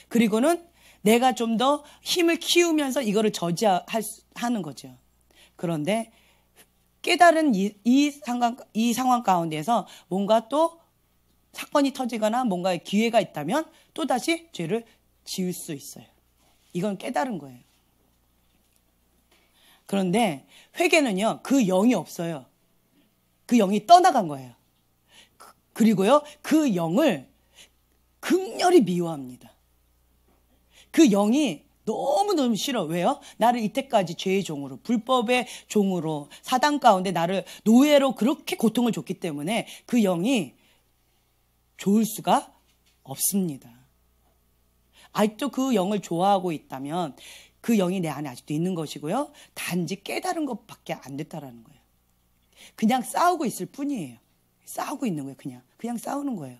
그리고는 내가 좀 더 힘을 키우면서 이거를 저지하는 거죠. 그런데 깨달은 이 상황 가운데서 뭔가 또 사건이 터지거나 뭔가 기회가 있다면 또다시 죄를 지을 수 있어요. 이건 깨달은 거예요. 그런데 회개는요, 그 영이 없어요. 그 영이 떠나간 거예요. 그리고요, 그 영을 극렬히 미워합니다. 그 영이 너무너무 싫어. 왜요? 나를 이때까지 죄의 종으로, 불법의 종으로, 사단 가운데 나를 노예로 그렇게 고통을 줬기 때문에 그 영이 좋을 수가 없습니다. 아직도 그 영을 좋아하고 있다면 그 영이 내 안에 아직도 있는 것이고요. 단지 깨달은 것밖에 안 됐다라는 거예요. 그냥 싸우고 있을 뿐이에요. 싸우고 있는 거예요. 그냥 싸우는 거예요.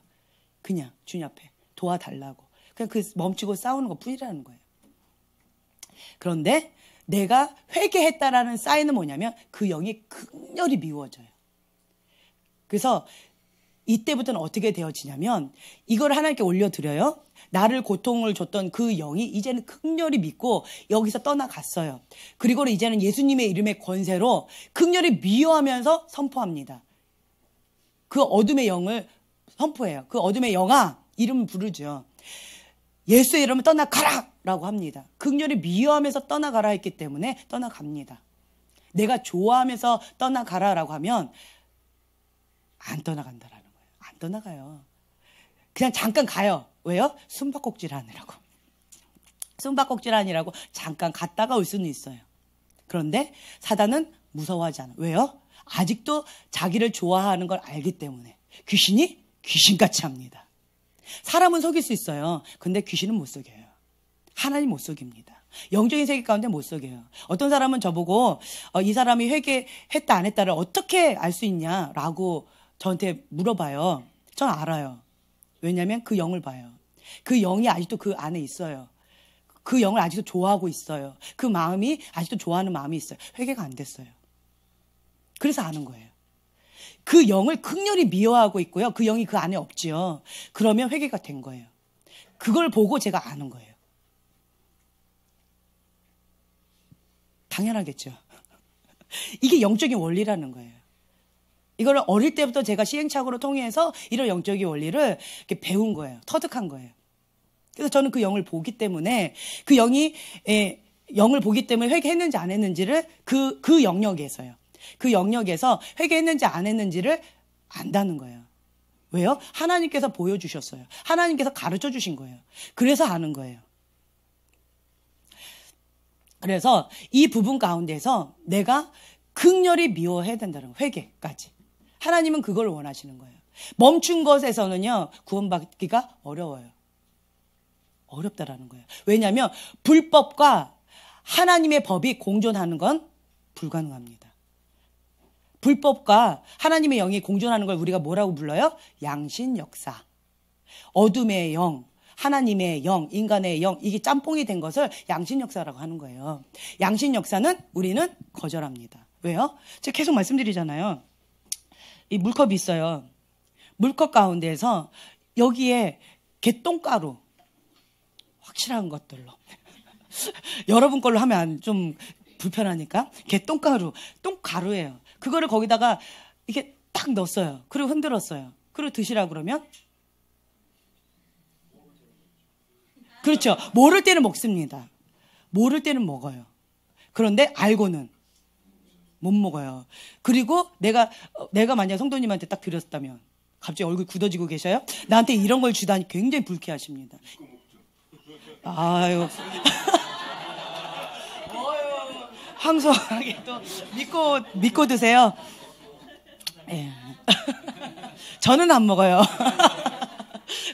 그냥 주님 앞에 도와달라고. 그냥 멈추고 싸우는 것 뿐이라는 거예요. 그런데 내가 회개했다라는 사인은 뭐냐면 그 영이 극렬히 미워져요. 그래서 이때부터는 어떻게 되어지냐면 이걸 하나님께 올려드려요. 나를 고통을 줬던 그 영이 이제는 극렬히 믿고 여기서 떠나갔어요. 그리고 이제는 예수님의 이름의 권세로 극렬히 미워하면서 선포합니다. 그 어둠의 영을 선포해요. 그 어둠의 영아 이름을 부르죠. 예수의 이름을 떠나가라 라고 합니다. 극렬히 미워하면서 떠나가라 했기 때문에 떠나갑니다. 내가 좋아하면서 떠나가라 라고 하면 안 떠나간다라는 거예요. 안 떠나가요. 그냥 잠깐 가요. 왜요? 숨바꼭질 하느라고. 숨바꼭질 하느라고 잠깐 갔다가 올 수는 있어요. 그런데 사단은 무서워하지 않아요. 왜요? 아직도 자기를 좋아하는 걸 알기 때문에. 귀신이 귀신같이 합니다. 사람은 속일 수 있어요. 근데 귀신은 못 속여요. 하나님 못 속입니다. 영적인 세계 가운데 못 속여요. 어떤 사람은 저보고 이 사람이 회개했다 안 했다를 어떻게 알 수 있냐라고 저한테 물어봐요. 전 알아요. 왜냐하면 그 영을 봐요. 그 영이 아직도 그 안에 있어요. 그 영을 아직도 좋아하고 있어요. 그 마음이 아직도 좋아하는 마음이 있어요. 회개가 안 됐어요. 그래서 아는 거예요. 그 영을 극렬히 미워하고 있고요. 그 영이 그 안에 없지요. 그러면 회개가 된 거예요. 그걸 보고 제가 아는 거예요. 당연하겠죠. 이게 영적인 원리라는 거예요. 이걸 어릴 때부터 제가 시행착오를 통해서 이런 영적인 원리를 이렇게 배운 거예요. 터득한 거예요. 그래서 저는 그 영을 보기 때문에 그 영이 영을 보기 때문에 회개했는지 안 했는지를 그 영역에서요. 그 영역에서 회개했는지 안 했는지를 안다는 거예요. 왜요? 하나님께서 보여주셨어요. 하나님께서 가르쳐 주신 거예요. 그래서 아는 거예요. 그래서 이 부분 가운데서 내가 극렬히 미워해야 된다는 거예요. 회개까지. 하나님은 그걸 원하시는 거예요. 멈춘 것에서는요, 구원받기가 어려워요. 어렵다라는 거예요. 왜냐하면 불법과 하나님의 법이 공존하는 건 불가능합니다. 불법과 하나님의 영이 공존하는 걸 우리가 뭐라고 불러요? 양신 역사. 어둠의 영, 하나님의 영, 인간의 영, 이게 짬뽕이 된 것을 양신 역사라고 하는 거예요. 양신 역사는 우리는 거절합니다. 왜요? 제가 계속 말씀드리잖아요. 이 물컵이 있어요. 물컵 가운데에서 여기에 개똥가루, 확실한 것들로. 여러분 걸로 하면 좀 불편하니까 개똥가루, 똥가루예요. 그거를 거기다가 이렇게 딱 넣었어요. 그리고 흔들었어요. 그리고 드시라 그러면 그렇죠. 모를 때는 먹습니다. 모를 때는 먹어요. 그런데 알고는 못 먹어요. 그리고 내가 만약 성도님한테 딱 드렸다면 갑자기 얼굴 굳어지고 계셔요? 나한테 이런 걸 주다니 굉장히 불쾌하십니다. 아유. 황소하게 또 믿고 드세요. 예. 저는 안 먹어요.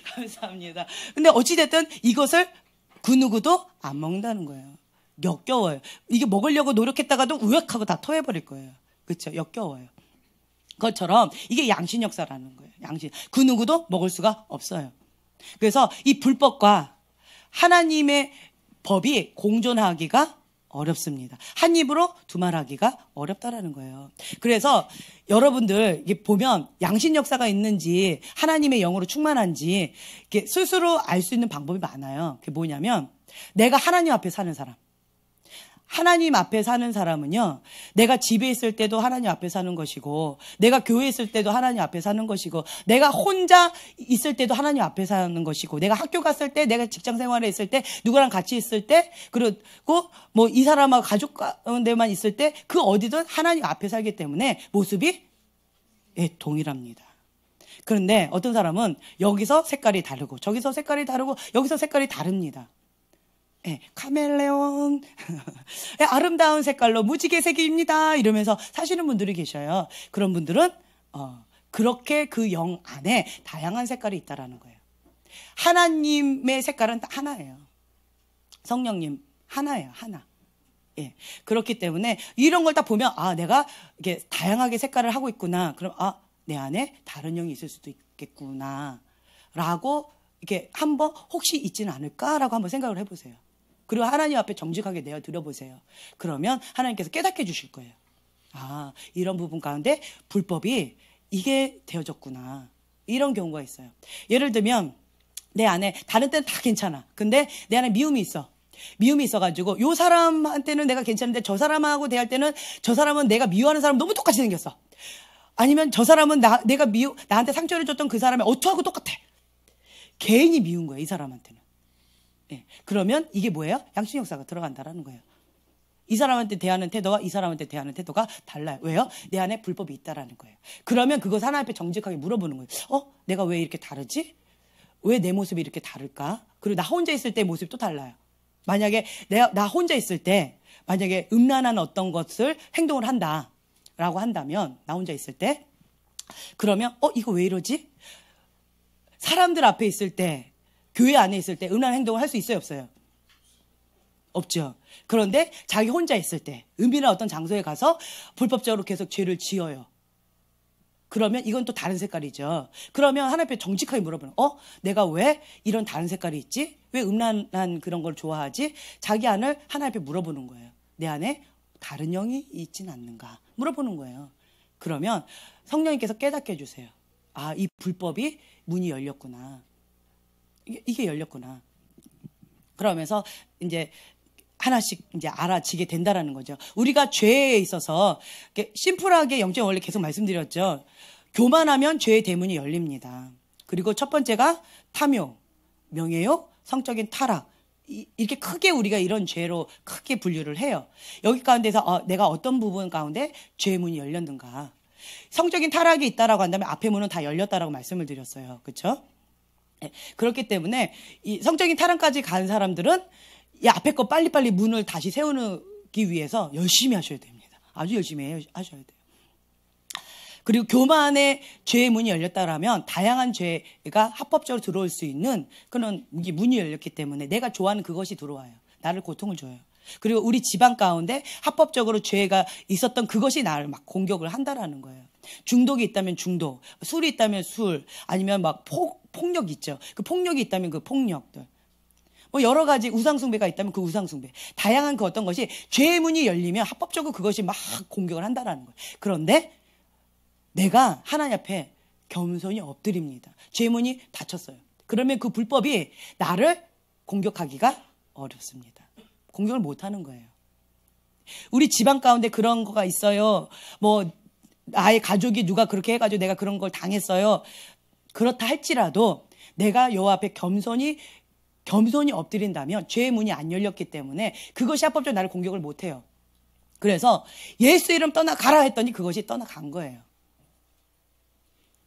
감사합니다. 근데 어찌됐든 이것을 그 누구도 안 먹는다는 거예요. 역겨워요. 이게 먹으려고 노력했다가도 우역하고 다 토해버릴 거예요. 그렇죠? 역겨워요. 그것처럼 이게 양신 역사라는 거예요. 양신. 그 누구도 먹을 수가 없어요. 그래서 이 불법과 하나님의 법이 공존하기가 어렵습니다. 한 입으로 두말하기가 어렵다라는 거예요. 그래서 여러분들 이게 보면 양신 역사가 있는지 하나님의 영으로 충만한지 이렇게 스스로 알 수 있는 방법이 많아요. 그게 뭐냐면 내가 하나님 앞에 사는 사람. 하나님 앞에 사는 사람은요, 내가 집에 있을 때도 하나님 앞에 사는 것이고, 내가 교회에 있을 때도 하나님 앞에 사는 것이고, 내가 혼자 있을 때도 하나님 앞에 사는 것이고, 내가 학교 갔을 때, 내가 직장 생활에 있을 때, 누구랑 같이 있을 때, 그리고 뭐 이 사람하고 가족 가운데만 있을 때, 그 어디든 하나님 앞에 살기 때문에 모습이 동일합니다. 그런데 어떤 사람은 여기서 색깔이 다르고, 저기서 색깔이 다르고, 여기서 색깔이 다릅니다. 카멜레온 아름다운 색깔로 무지개색입니다 이러면서 사시는 분들이 계셔요. 그런 분들은 그렇게 그 영 안에 다양한 색깔이 있다라는 거예요. 하나님의 색깔은 하나예요. 성령님 하나예요. 하나. 예. 그렇기 때문에 이런 걸 딱 보면 내가 이게 다양하게 색깔을 하고 있구나. 그럼 내 안에 다른 영이 있을 수도 있겠구나 라고 이렇게 한번 혹시 있지는 않을까라고 한번 생각을 해보세요. 그리고 하나님 앞에 정직하게 내어 드려보세요. 그러면 하나님께서 깨닫게 해주실 거예요. 이런 부분 가운데 불법이 이게 되어졌구나. 이런 경우가 있어요. 예를 들면 내 안에 다른 때는 다 괜찮아. 근데 내 안에 미움이 있어. 미움이 있어가지고 요 사람한테는 내가 괜찮은데 저 사람하고 대할 때는 저 사람은 내가 미워하는 사람 너무 똑같이 생겼어. 아니면 저 사람은 나한테 상처를 줬던 그 사람이 어투하고 똑같아. 괜히 미운 거예요, 이 사람한테는. 예. 그러면 이게 뭐예요? 양심역사가 들어간다라는 거예요. 이 사람한테 대하는 태도와 이 사람한테 대하는 태도가 달라요. 왜요? 내 안에 불법이 있다라는 거예요. 그러면 그것 하나님 앞에 정직하게 물어보는 거예요. 내가 왜 이렇게 다르지? 왜 내 모습이 이렇게 다를까? 그리고 나 혼자 있을 때 모습이 또 달라요. 만약에 나 혼자 있을 때 만약에 음란한 어떤 것을 행동을 한다라고 한다면 나 혼자 있을 때 그러면 이거 왜 이러지? 사람들 앞에 있을 때 교회 안에 있을 때 음란한 행동을 할 수 있어요, 없어요? 없죠. 그런데 자기 혼자 있을 때 은밀한 어떤 장소에 가서 불법적으로 계속 죄를 지어요. 그러면 이건 또 다른 색깔이죠. 그러면 하나님 앞에 정직하게 물어보는 내가 왜 이런 다른 색깔이 있지? 왜 음란한 그런 걸 좋아하지? 자기 안을 하나님 앞에 물어보는 거예요. 내 안에 다른 영이 있진 않는가? 물어보는 거예요. 그러면 성령님께서 깨닫게 해주세요. 이 불법이 문이 열렸구나. 이게 열렸구나. 그러면서 이제 하나씩 이제 알아지게 된다라는 거죠. 우리가 죄에 있어서 심플하게 영적 원리 계속 말씀드렸죠. 교만하면 죄의 대문이 열립니다. 그리고 첫 번째가 탐욕, 명예욕, 성적인 타락. 이렇게 크게 우리가 이런 죄로 크게 분류를 해요. 여기 가운데서 내가 어떤 부분 가운데 죄의 문이 열렸는가. 성적인 타락이 있다라고 한다면 앞의 문은 다 열렸다라고 말씀을 드렸어요. 그렇죠? 그렇기 때문에 이 성적인 타락까지 간 사람들은 이 앞에 거 빨리빨리 문을 다시 세우기 위해서 열심히 하셔야 됩니다. 아주 열심히 하셔야 돼요. 그리고 교만의 죄의 문이 열렸다라면 다양한 죄가 합법적으로 들어올 수 있는 그런 문이 열렸기 때문에 내가 좋아하는 그것이 들어와요. 나를 고통을 줘요. 그리고 우리 집안 가운데 합법적으로 죄가 있었던 그것이 나를 막 공격을 한다라는 거예요. 중독이 있다면 중독, 술이 있다면 술, 아니면 막 폭력 있죠. 그 폭력이 있다면 그 폭력들. 여러 가지 우상숭배가 있다면 그 우상숭배. 다양한 그 어떤 것이 죄의 문이 열리면 합법적으로 그것이 막 공격을 한다라는 거예요. 그런데 내가 하나님 앞에 겸손히 엎드립니다. 죄의 문이 닫혔어요. 그러면 그 불법이 나를 공격하기가 어렵습니다. 공격을 못하는 거예요. 우리 집안 가운데 그런 거가 있어요. 나의 가족이 누가 그렇게 해가지고 내가 그런 걸 당했어요. 그렇다 할지라도 내가 여호와 앞에 겸손히 엎드린다면 죄의 문이 안 열렸기 때문에 그것이 합법적으로 나를 공격을 못해요. 그래서 예수 이름 떠나가라 했더니 그것이 떠나간 거예요.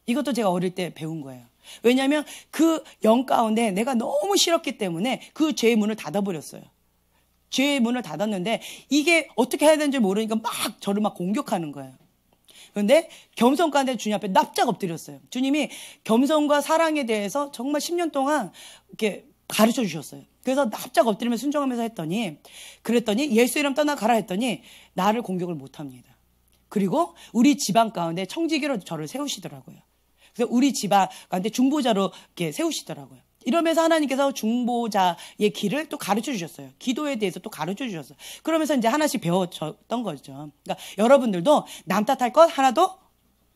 이것도 제가 어릴 때 배운 거예요. 왜냐하면 그 영 가운데 내가 너무 싫었기 때문에 그 죄의 문을 닫아버렸어요. 죄의 문을 닫았는데 이게 어떻게 해야 되는지 모르니까 저를 공격하는 거예요. 그런데 겸손 가운데 주님 앞에 납작 엎드렸어요. 주님이 겸손과 사랑에 대해서 정말 10년 동안 이렇게 가르쳐 주셨어요. 그래서 납작 엎드리면서 순종하면서 그랬더니 예수 이름 떠나가라 했더니 나를 공격을 못합니다. 그리고 우리 집안 가운데 청지기로 저를 세우시더라고요. 그래서 우리 집안 가운데 중보자로 이렇게 세우시더라고요. 이러면서 하나님께서 중보자의 길을 또 가르쳐 주셨어요. 기도에 대해서 또 가르쳐 주셨어요. 그러면서 이제 하나씩 배웠던 거죠. 그러니까 여러분들도 남 탓할 것 하나도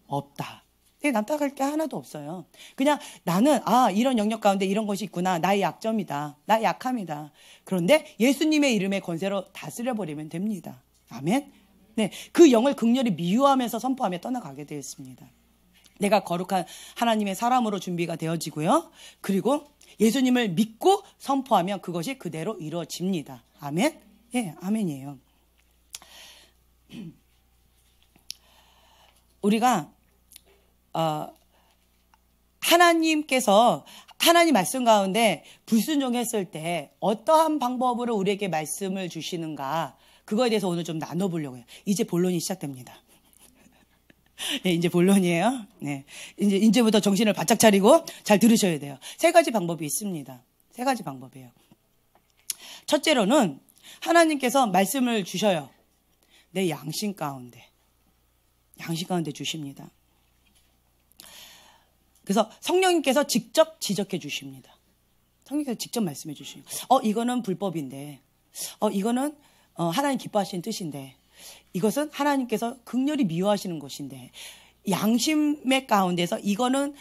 없다. 남 탓할 게 하나도 없어요. 그냥 나는 이런 영역 가운데 이런 것이 있구나. 나의 약점이다. 나의 약함이다. 그런데 예수님의 이름의 권세로 다스려버리면 됩니다. 아멘. 네, 그 영을 극렬히 미워하면서 선포하며 떠나가게 되었습니다. 내가 거룩한 하나님의 사람으로 준비가 되어지고요. 그리고 예수님을 믿고 선포하면 그것이 그대로 이루어집니다. 아멘? 예, 아멘이에요. 우리가 하나님께서 하나님 말씀 가운데 불순종했을 때 어떠한 방법으로 우리에게 말씀을 주시는가 그거에 대해서 오늘 좀 나눠보려고 해요. 이제 본론이 시작됩니다. 네, 이제 본론이에요. 네, 이제부터 정신을 바짝 차리고 잘 들으셔야 돼요. 3가지 방법이 있습니다. 3가지 방법이에요. 첫째로는 하나님께서 말씀을 주셔요. 내 양심 가운데 주십니다. 그래서 성령님께서 직접 지적해 주십니다. 성령님께서 직접 말씀해 주시요. 이거는 불법인데, 이거는 하나님 기뻐하시는 뜻인데, 이것은 하나님께서 극렬히 미워하시는 것인데 양심의 가운데서 이거는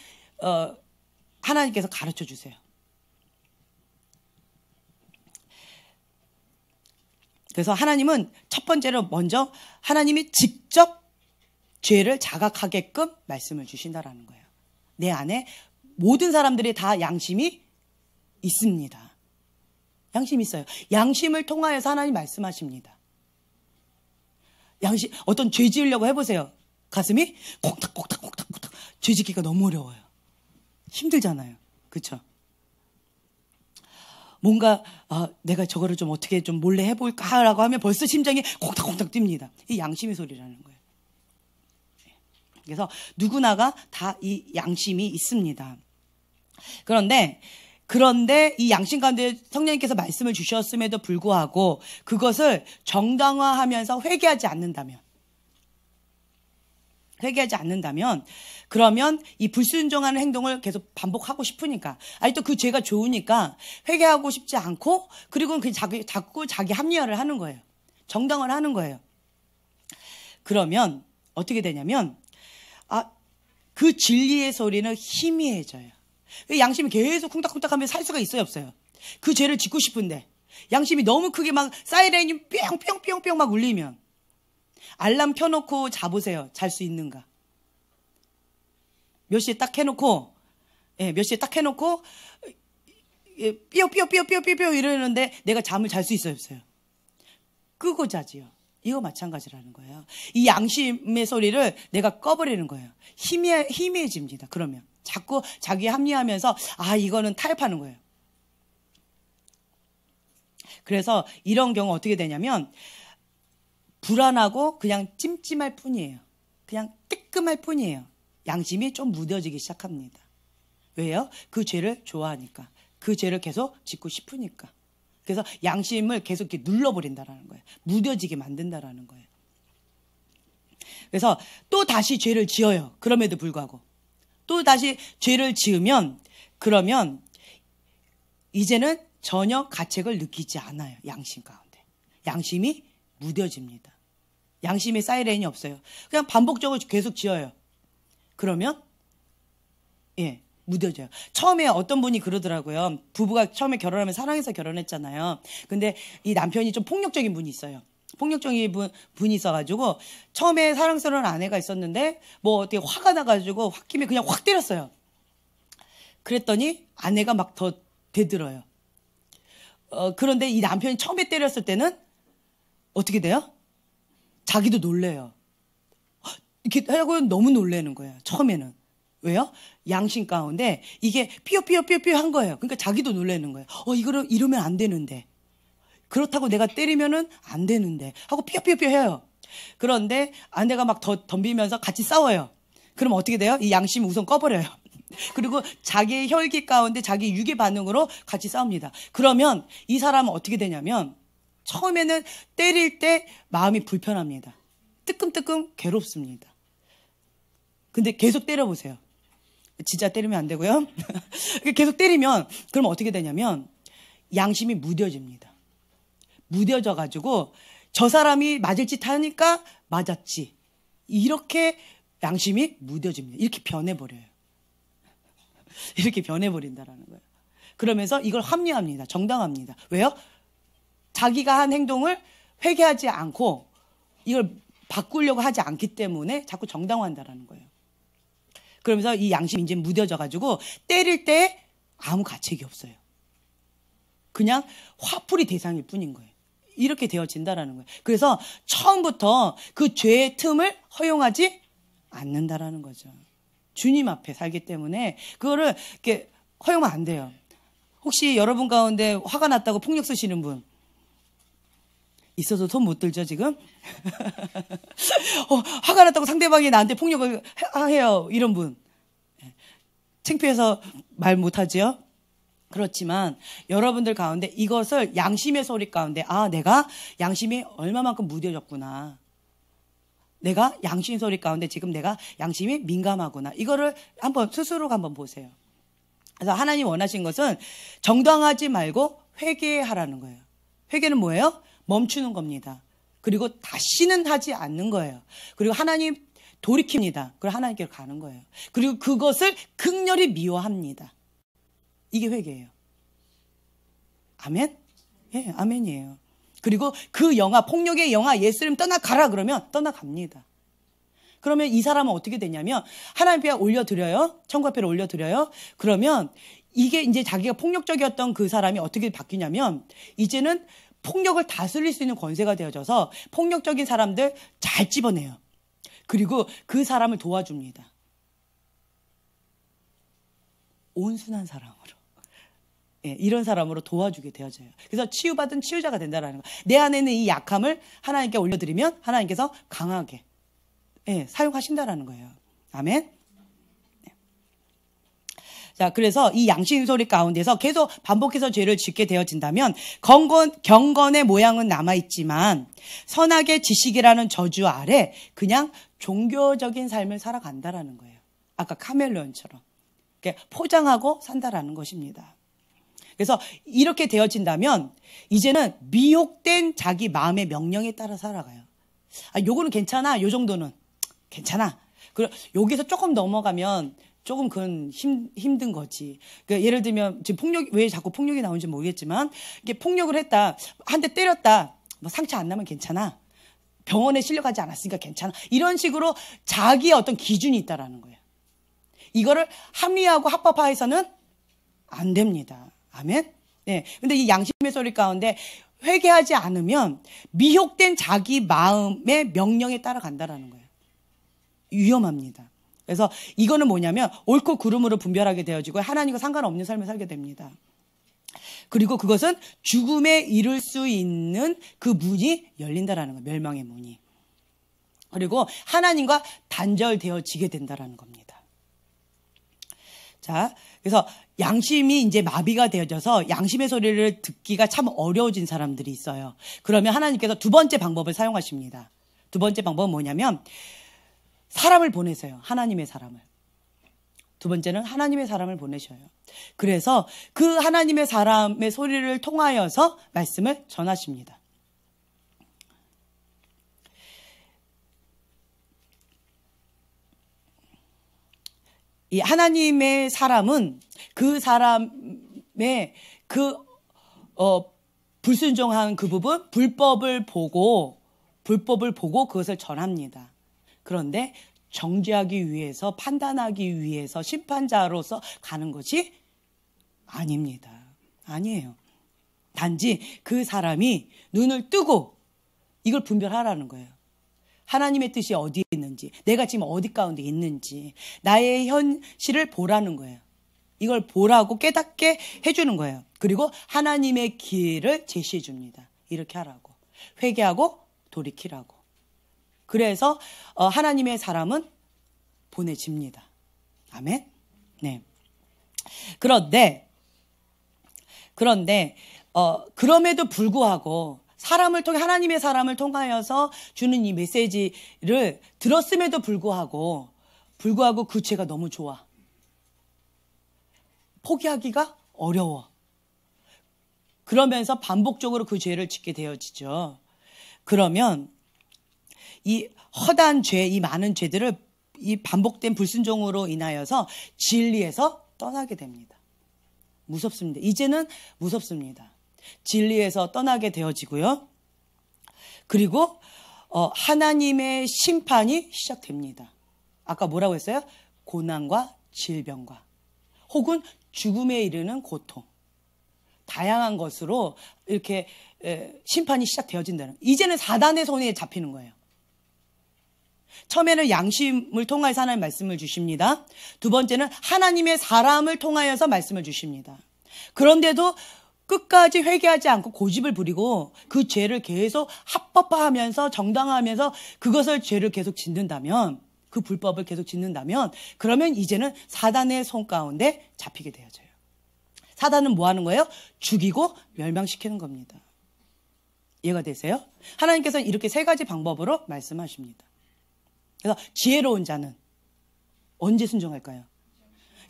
하나님께서 가르쳐 주세요. 그래서 하나님은 첫 번째로 먼저 하나님이 직접 죄를 자각하게끔 말씀을 주신다라는 거예요. 내 안에 모든 사람들이 다 양심이 있습니다. 양심이 있어요. 양심을 통하여서 하나님 말씀하십니다. 양심, 어떤 죄 지으려고 해보세요. 가슴이 콩닥콩닥콩닥콩닥. 죄 짓기가 너무 어려워요. 힘들잖아요. 그렇죠? 뭔가 내가 저거를 좀 어떻게 좀 몰래 해볼까라고 하면 벌써 심장이 콩닥콩닥 뜁니다. 이 양심의 소리라는 거예요. 그래서 누구나가 다 이 양심이 있습니다. 그런데 이 양심 가운데 성령님께서 말씀을 주셨음에도 불구하고 그것을 정당화하면서 회개하지 않는다면 그러면 이 불순종하는 행동을 계속 반복하고 싶으니까 또 그 죄가 좋으니까 회개하고 싶지 않고 그리고 자꾸 자기 합리화를 하는 거예요. 정당화를 하는 거예요. 그러면 어떻게 되냐면 그 진리의 소리는 희미해져요. 양심이 계속 쿵닥쿵닥하면 살 수가 있어요, 없어요? 그 죄를 짓고 싶은데 양심이 너무 크게 막 사이렌이 뿅뿅뿅뿅 막 울리면 알람 켜놓고 자보세요. 잘 수 있는가? 몇 시에 딱 해놓고 삐요삐요삐요삐요삐요 이러는데 내가 잠을 잘 수 있어요, 없어요? 끄고 자지요. 이거 마찬가지라는 거예요. 이 양심의 소리를 내가 꺼버리는 거예요. 희미해집니다. 그러면 자꾸 자기 합리하면서 이거는 타협하는 거예요. 그래서 이런 경우 어떻게 되냐면 불안하고 그냥 찜찜할 뿐이에요. 그냥 뜨끔할 뿐이에요. 양심이 좀 무뎌지기 시작합니다. 왜요? 그 죄를 좋아하니까. 그 죄를 계속 짓고 싶으니까. 그래서 양심을 계속 이렇게 눌러버린다라는 거예요. 무뎌지게 만든다라는 거예요. 그래서 또 다시 죄를 지어요. 그럼에도 불구하고. 또 다시 죄를 지으면 그러면 이제는 전혀 가책을 느끼지 않아요. 양심 가운데. 양심이 무뎌집니다. 양심의 사이렌이 없어요. 그냥 반복적으로 계속 지어요. 그러면 무뎌져요. 처음에 어떤 분이 그러더라고요. 부부가 처음에 결혼하면 사랑해서 결혼했잖아요. 근데 이 남편이 좀 폭력적인 분이 있어요. 폭력적인 분이 있어가지고 처음에 사랑스러운 아내가 있었는데 뭐 어떻게 화가 나가지고 홧김에 그냥 확 때렸어요. 그랬더니 아내가 막 더 대들어요. 그런데 이 남편이 처음에 때렸을 때는 어떻게 돼요? 자기도 놀래요. 이렇게 하고 너무 놀래는 거예요. 처음에는. 왜요? 양심 가운데 이게 삐요삐요삐요삐요 한 거예요. 그러니까 자기도 놀라는 거예요. 이러면 안 되는데. 그렇다고 내가 때리면은 안 되는데. 하고 삐요삐요삐요 해요. 그런데 아내가 막 더 덤비면서 같이 싸워요. 그럼 어떻게 돼요? 이 양심을 우선 꺼버려요. 그리고 자기의 혈기 가운데 자기 유기 반응으로 같이 싸웁니다. 그러면 이 사람은 어떻게 되냐면 처음에는 때릴 때 마음이 불편합니다. 뜨끔뜨끔 괴롭습니다. 근데 계속 때려보세요. 진짜 때리면 안 되고요. 계속 때리면 그럼 어떻게 되냐면 양심이 무뎌집니다. 무뎌져가지고 저 사람이 맞을 짓 하니까 맞았지. 이렇게 양심이 무뎌집니다. 이렇게 변해버려요. 이렇게 변해버린다라는 거예요. 그러면서 이걸 합리화합니다. 정당합니다. 왜요? 자기가 한 행동을 회개하지 않고 이걸 바꾸려고 하지 않기 때문에 자꾸 정당화한다라는 거예요. 그러면서 이 양심이 이제 무뎌져가지고 때릴 때 아무 가책이 없어요. 그냥 화풀이 대상일 뿐인 거예요. 이렇게 되어진다라는 거예요. 그래서 처음부터 그 죄의 틈을 허용하지 않는다라는 거죠. 주님 앞에 살기 때문에 그거를 이렇게 허용하면 안 돼요. 혹시 여러분 가운데 화가 났다고 폭력 쓰시는 분 있어서 손 못 들죠 지금? 화가 났다고 상대방이 나한테 폭력을 해요. 이런 분. 창피해서 말 못하지요? 그렇지만 여러분들 가운데 이것을 양심의 소리 가운데 내가 양심이 얼마만큼 무뎌졌구나. 내가 양심 소리 가운데 지금 내가 양심이 민감하구나. 이거를 한번 스스로가 한번 보세요. 그래서 하나님 원하신 것은 정당하지 말고 회개하라는 거예요. 회개는 뭐예요? 멈추는 겁니다. 그리고 다시는 하지 않는 거예요. 그리고 하나님 돌이킵니다. 그리고 하나님께로 가는 거예요. 그리고 그것을 극렬히 미워합니다. 이게 회개예요. 아멘? 예, 아멘이에요. 그리고 그 영화, 폭력의 영화 예수님 떠나가라 그러면 떠나갑니다. 그러면 이 사람은 어떻게 되냐면 하나님 앞에 올려드려요. 천국 앞에 올려드려요. 그러면 이게 이제 자기가 폭력적이었던 그 사람이 어떻게 바뀌냐면 이제는 폭력을 다스릴 수 있는 권세가 되어져서 폭력적인 사람들 잘 집어내요. 그리고 그 사람을 도와줍니다. 온순한 사람으로. 예, 이런 사람으로 도와주게 되어져요. 그래서 치유받은 치유자가 된다는 거. 내 안에 있는 이 약함을 하나님께 올려드리면 하나님께서 강하게 사용하신다라는 거예요. 아멘. 네. 자, 그래서 이 양심 소리 가운데서 계속 반복해서 죄를 짓게 되어진다면 경건의 모양은 남아있지만 선악의 지식이라는 저주 아래 그냥 종교적인 삶을 살아간다라는 거예요. 아까 카멜레온처럼 포장하고 산다라는 것입니다. 그래서 이렇게 되어진다면 이제는 미혹된 자기 마음의 명령에 따라 살아가요. 요거는 괜찮아. 요 정도는 괜찮아. 그리고 여기서 조금 넘어가면 조금 그건 힘든 거지. 그러니까 예를 들면 지금 왜 자꾸 폭력이 나오는지 모르겠지만 이게 폭력을 했다. 한 대 때렸다. 뭐 상처 안 나면 괜찮아. 병원에 실려가지 않았으니까 괜찮아. 이런 식으로 자기의 어떤 기준이 있다라는 거예요. 이거를 합리화하고 합법화해서는 안 됩니다. 아멘? 네. 근데 이 양심의 소리 가운데 회개하지 않으면 미혹된 자기 마음의 명령에 따라간다라는 거예요. 위험합니다. 그래서 이거는 뭐냐면 옳고 그름으로 분별하게 되어지고 하나님과 상관없는 삶을 살게 됩니다. 그리고 그것은 죽음에 이를 수 있는 그 문이 열린다라는 거예요. 멸망의 문이. 그리고 하나님과 단절되어지게 된다라는 겁니다. 자, 그래서 양심이 이제 마비가 되어져서 양심의 소리를 듣기가 참 어려워진 사람들이 있어요. 그러면 하나님께서 두 번째 방법을 사용하십니다. 두 번째 방법은 뭐냐면 사람을 보내세요. 하나님의 사람을. 두 번째는 하나님의 사람을 보내셔요. 그래서 그 하나님의 사람의 소리를 통하여서 말씀을 전하십니다. 이 하나님의 사람은 그 사람의 불순종한 그 부분, 불법을 보고 그것을 전합니다. 그런데 정죄하기 위해서, 판단하기 위해서 심판자로서 가는 것이 아닙니다. 아니에요. 단지 그 사람이 눈을 뜨고 이걸 분별하라는 거예요. 하나님의 뜻이 어디에 있는지, 내가 지금 어디 가운데 있는지, 나의 현실을 보라는 거예요. 이걸 보라고 깨닫게 해주는 거예요. 그리고 하나님의 길을 제시해 줍니다. 이렇게 하라고. 회개하고 돌이키라고. 그래서 하나님의 사람은 보내집니다. 아멘? 네. 그런데 그럼에도 불구하고 하나님의 사람을 통하여서 주는 이 메시지를 들었음에도 불구하고 그 죄가 너무 좋아. 포기하기가 어려워. 그러면서 반복적으로 그 죄를 짓게 되어지죠. 그러면 이 허다한 죄, 이 많은 죄들을 이 반복된 불순종으로 인하여서 진리에서 떠나게 됩니다. 무섭습니다. 이제는 무섭습니다. 진리에서 떠나게 되어지고요. 그리고 하나님의 심판이 시작됩니다. 아까 뭐라고 했어요? 고난과 질병과 혹은 죽음에 이르는 고통. 다양한 것으로 이렇게 심판이 시작되어진다는. 이제는 사단의 손에 잡히는 거예요. 처음에는 양심을 통하여서 하나님 말씀을 주십니다. 두 번째는 하나님의 사람을 통하여서 말씀을 주십니다. 그런데도 끝까지 회개하지 않고 고집을 부리고 그 죄를 계속 합법화하면서 정당화하면서 그것을 죄를 계속 짓는다면, 그 불법을 계속 짓는다면, 그러면 이제는 사단의 손 가운데 잡히게 되어져요. 사단은 뭐 하는 거예요? 죽이고 멸망시키는 겁니다. 이해가 되세요? 하나님께서는 이렇게 세 가지 방법으로 말씀하십니다. 그래서 지혜로운 자는 언제 순종할까요?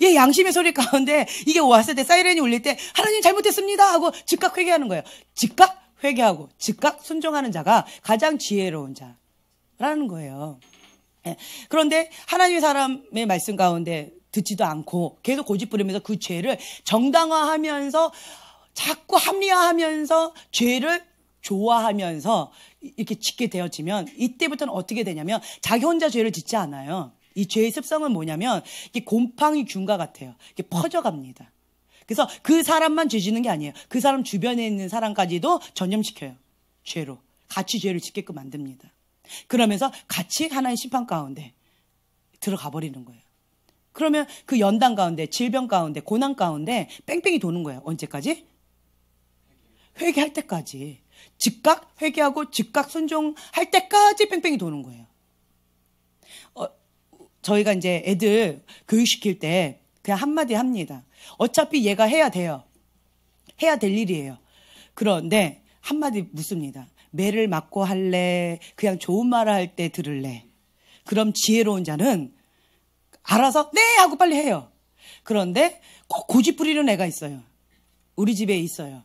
예, 양심의 소리 가운데 이게 왔을 때, 사이렌이 울릴 때 하나님 잘못했습니다 하고 즉각 회개하는 거예요. 즉각 회개하고 즉각 순종하는 자가 가장 지혜로운 자라는 거예요. 예. 그런데 하나님의 사람의 말씀 가운데 듣지도 않고 계속 고집부리면서 그 죄를 정당화하면서 자꾸 합리화하면서 죄를 좋아하면서 이렇게 짓게 되어지면 이때부터는 어떻게 되냐면 자기 혼자 죄를 짓지 않아요. 이 죄의 습성은 뭐냐면 이게 곰팡이 균과 같아요. 이게 퍼져갑니다. 그래서 그 사람만 죄 짓는 게 아니에요. 그 사람 주변에 있는 사람까지도 전염시켜요. 죄로. 같이 죄를 짓게끔 만듭니다. 그러면서 같이 하나의 심판 가운데 들어가 버리는 거예요. 그러면 그 연단 가운데, 질병 가운데, 고난 가운데 뺑뺑이 도는 거예요. 언제까지? 회개할 때까지. 즉각 회개하고 즉각 순종할 때까지 뺑뺑이 도는 거예요. 저희가 이제 애들 교육시킬 때 그냥 한마디 합니다. 어차피 얘가 해야 돼요. 해야 될 일이에요. 그런데 한마디 묻습니다. 매를 맞고 할래? 그냥 좋은 말을 할 때 들을래? 그럼 지혜로운 자는 알아서 네! 하고 빨리 해요. 그런데 꼭 고집 부리는 애가 있어요. 우리 집에 있어요.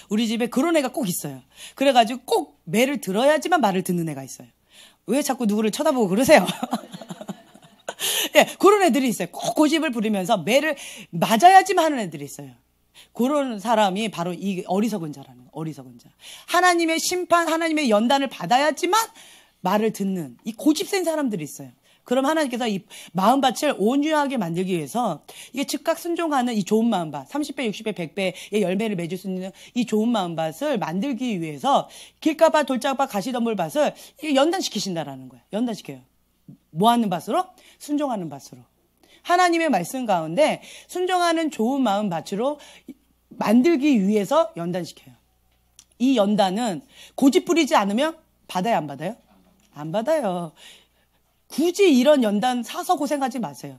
우리 집에 그런 애가 꼭 있어요. 그래가지고 꼭 매를 들어야지만 말을 듣는 애가 있어요. 왜 자꾸 누구를 쳐다보고 그러세요? 예, 그런 애들이 있어요. 꼭 고집을 부리면서 매를 맞아야지만 하는 애들이 있어요. 그런 사람이 바로 이 어리석은 자라는 거예요. 어리석은 자. 하나님의 심판, 하나님의 연단을 받아야지만 말을 듣는 이 고집센 사람들이 있어요. 그럼 하나님께서 이 마음밭을 온유하게 만들기 위해서 이게 즉각 순종하는 이 좋은 마음밭, 30배, 60배, 100배의 열매를 맺을 수 있는 이 좋은 마음밭을 만들기 위해서 길가밭, 돌짝밭, 가시덤불밭을 연단시키신다라는 거예요. 연단시켜요. 뭐 하는 밭으로? 순종하는 밭으로. 하나님의 말씀 가운데 순종하는 좋은 마음 밭으로 만들기 위해서 연단시켜요. 이 연단은 고집 부리지 않으면 받아요, 안 받아요? 안 받아요. 굳이 이런 연단 사서 고생하지 마세요.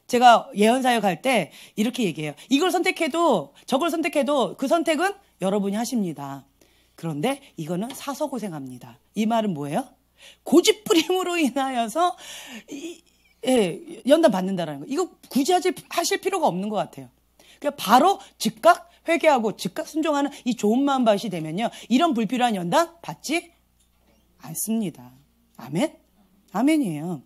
제가 예언사역 할 때 이렇게 얘기해요. 이걸 선택해도 저걸 선택해도 그 선택은 여러분이 하십니다. 그런데 이거는 사서 고생합니다. 이 말은 뭐예요? 고집부림으로 인하여서 연단 받는다라는 거. 이거 굳이 하실 필요가 없는 것 같아요. 그러니까 바로 즉각 회개하고 즉각 순종하는 이 좋은 마음밭이 되면요. 이런 불필요한 연단 받지 않습니다. 아멘? 아멘이에요.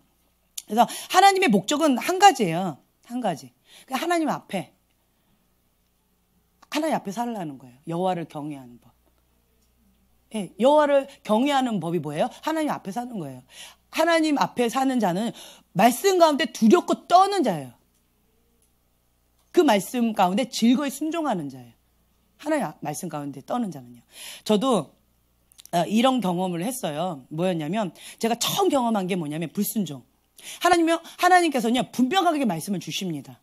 그래서 하나님의 목적은 한 가지예요. 한 가지. 그러니까 하나님 앞에 살라는 거예요. 여호와를 경외하는 법. 예, 여호와를 경외하는 법이 뭐예요? 하나님 앞에 사는 거예요. 하나님 앞에 사는 자는 말씀 가운데 두렵고 떠는 자예요. 그 말씀 가운데 즐거이 순종하는 자예요. 하나님 말씀 가운데 떠는 자는요. 저도 이런 경험을 했어요. 뭐였냐면 제가 처음 경험한 게 뭐냐면 불순종. 하나님께서는요 분명하게 말씀을 주십니다.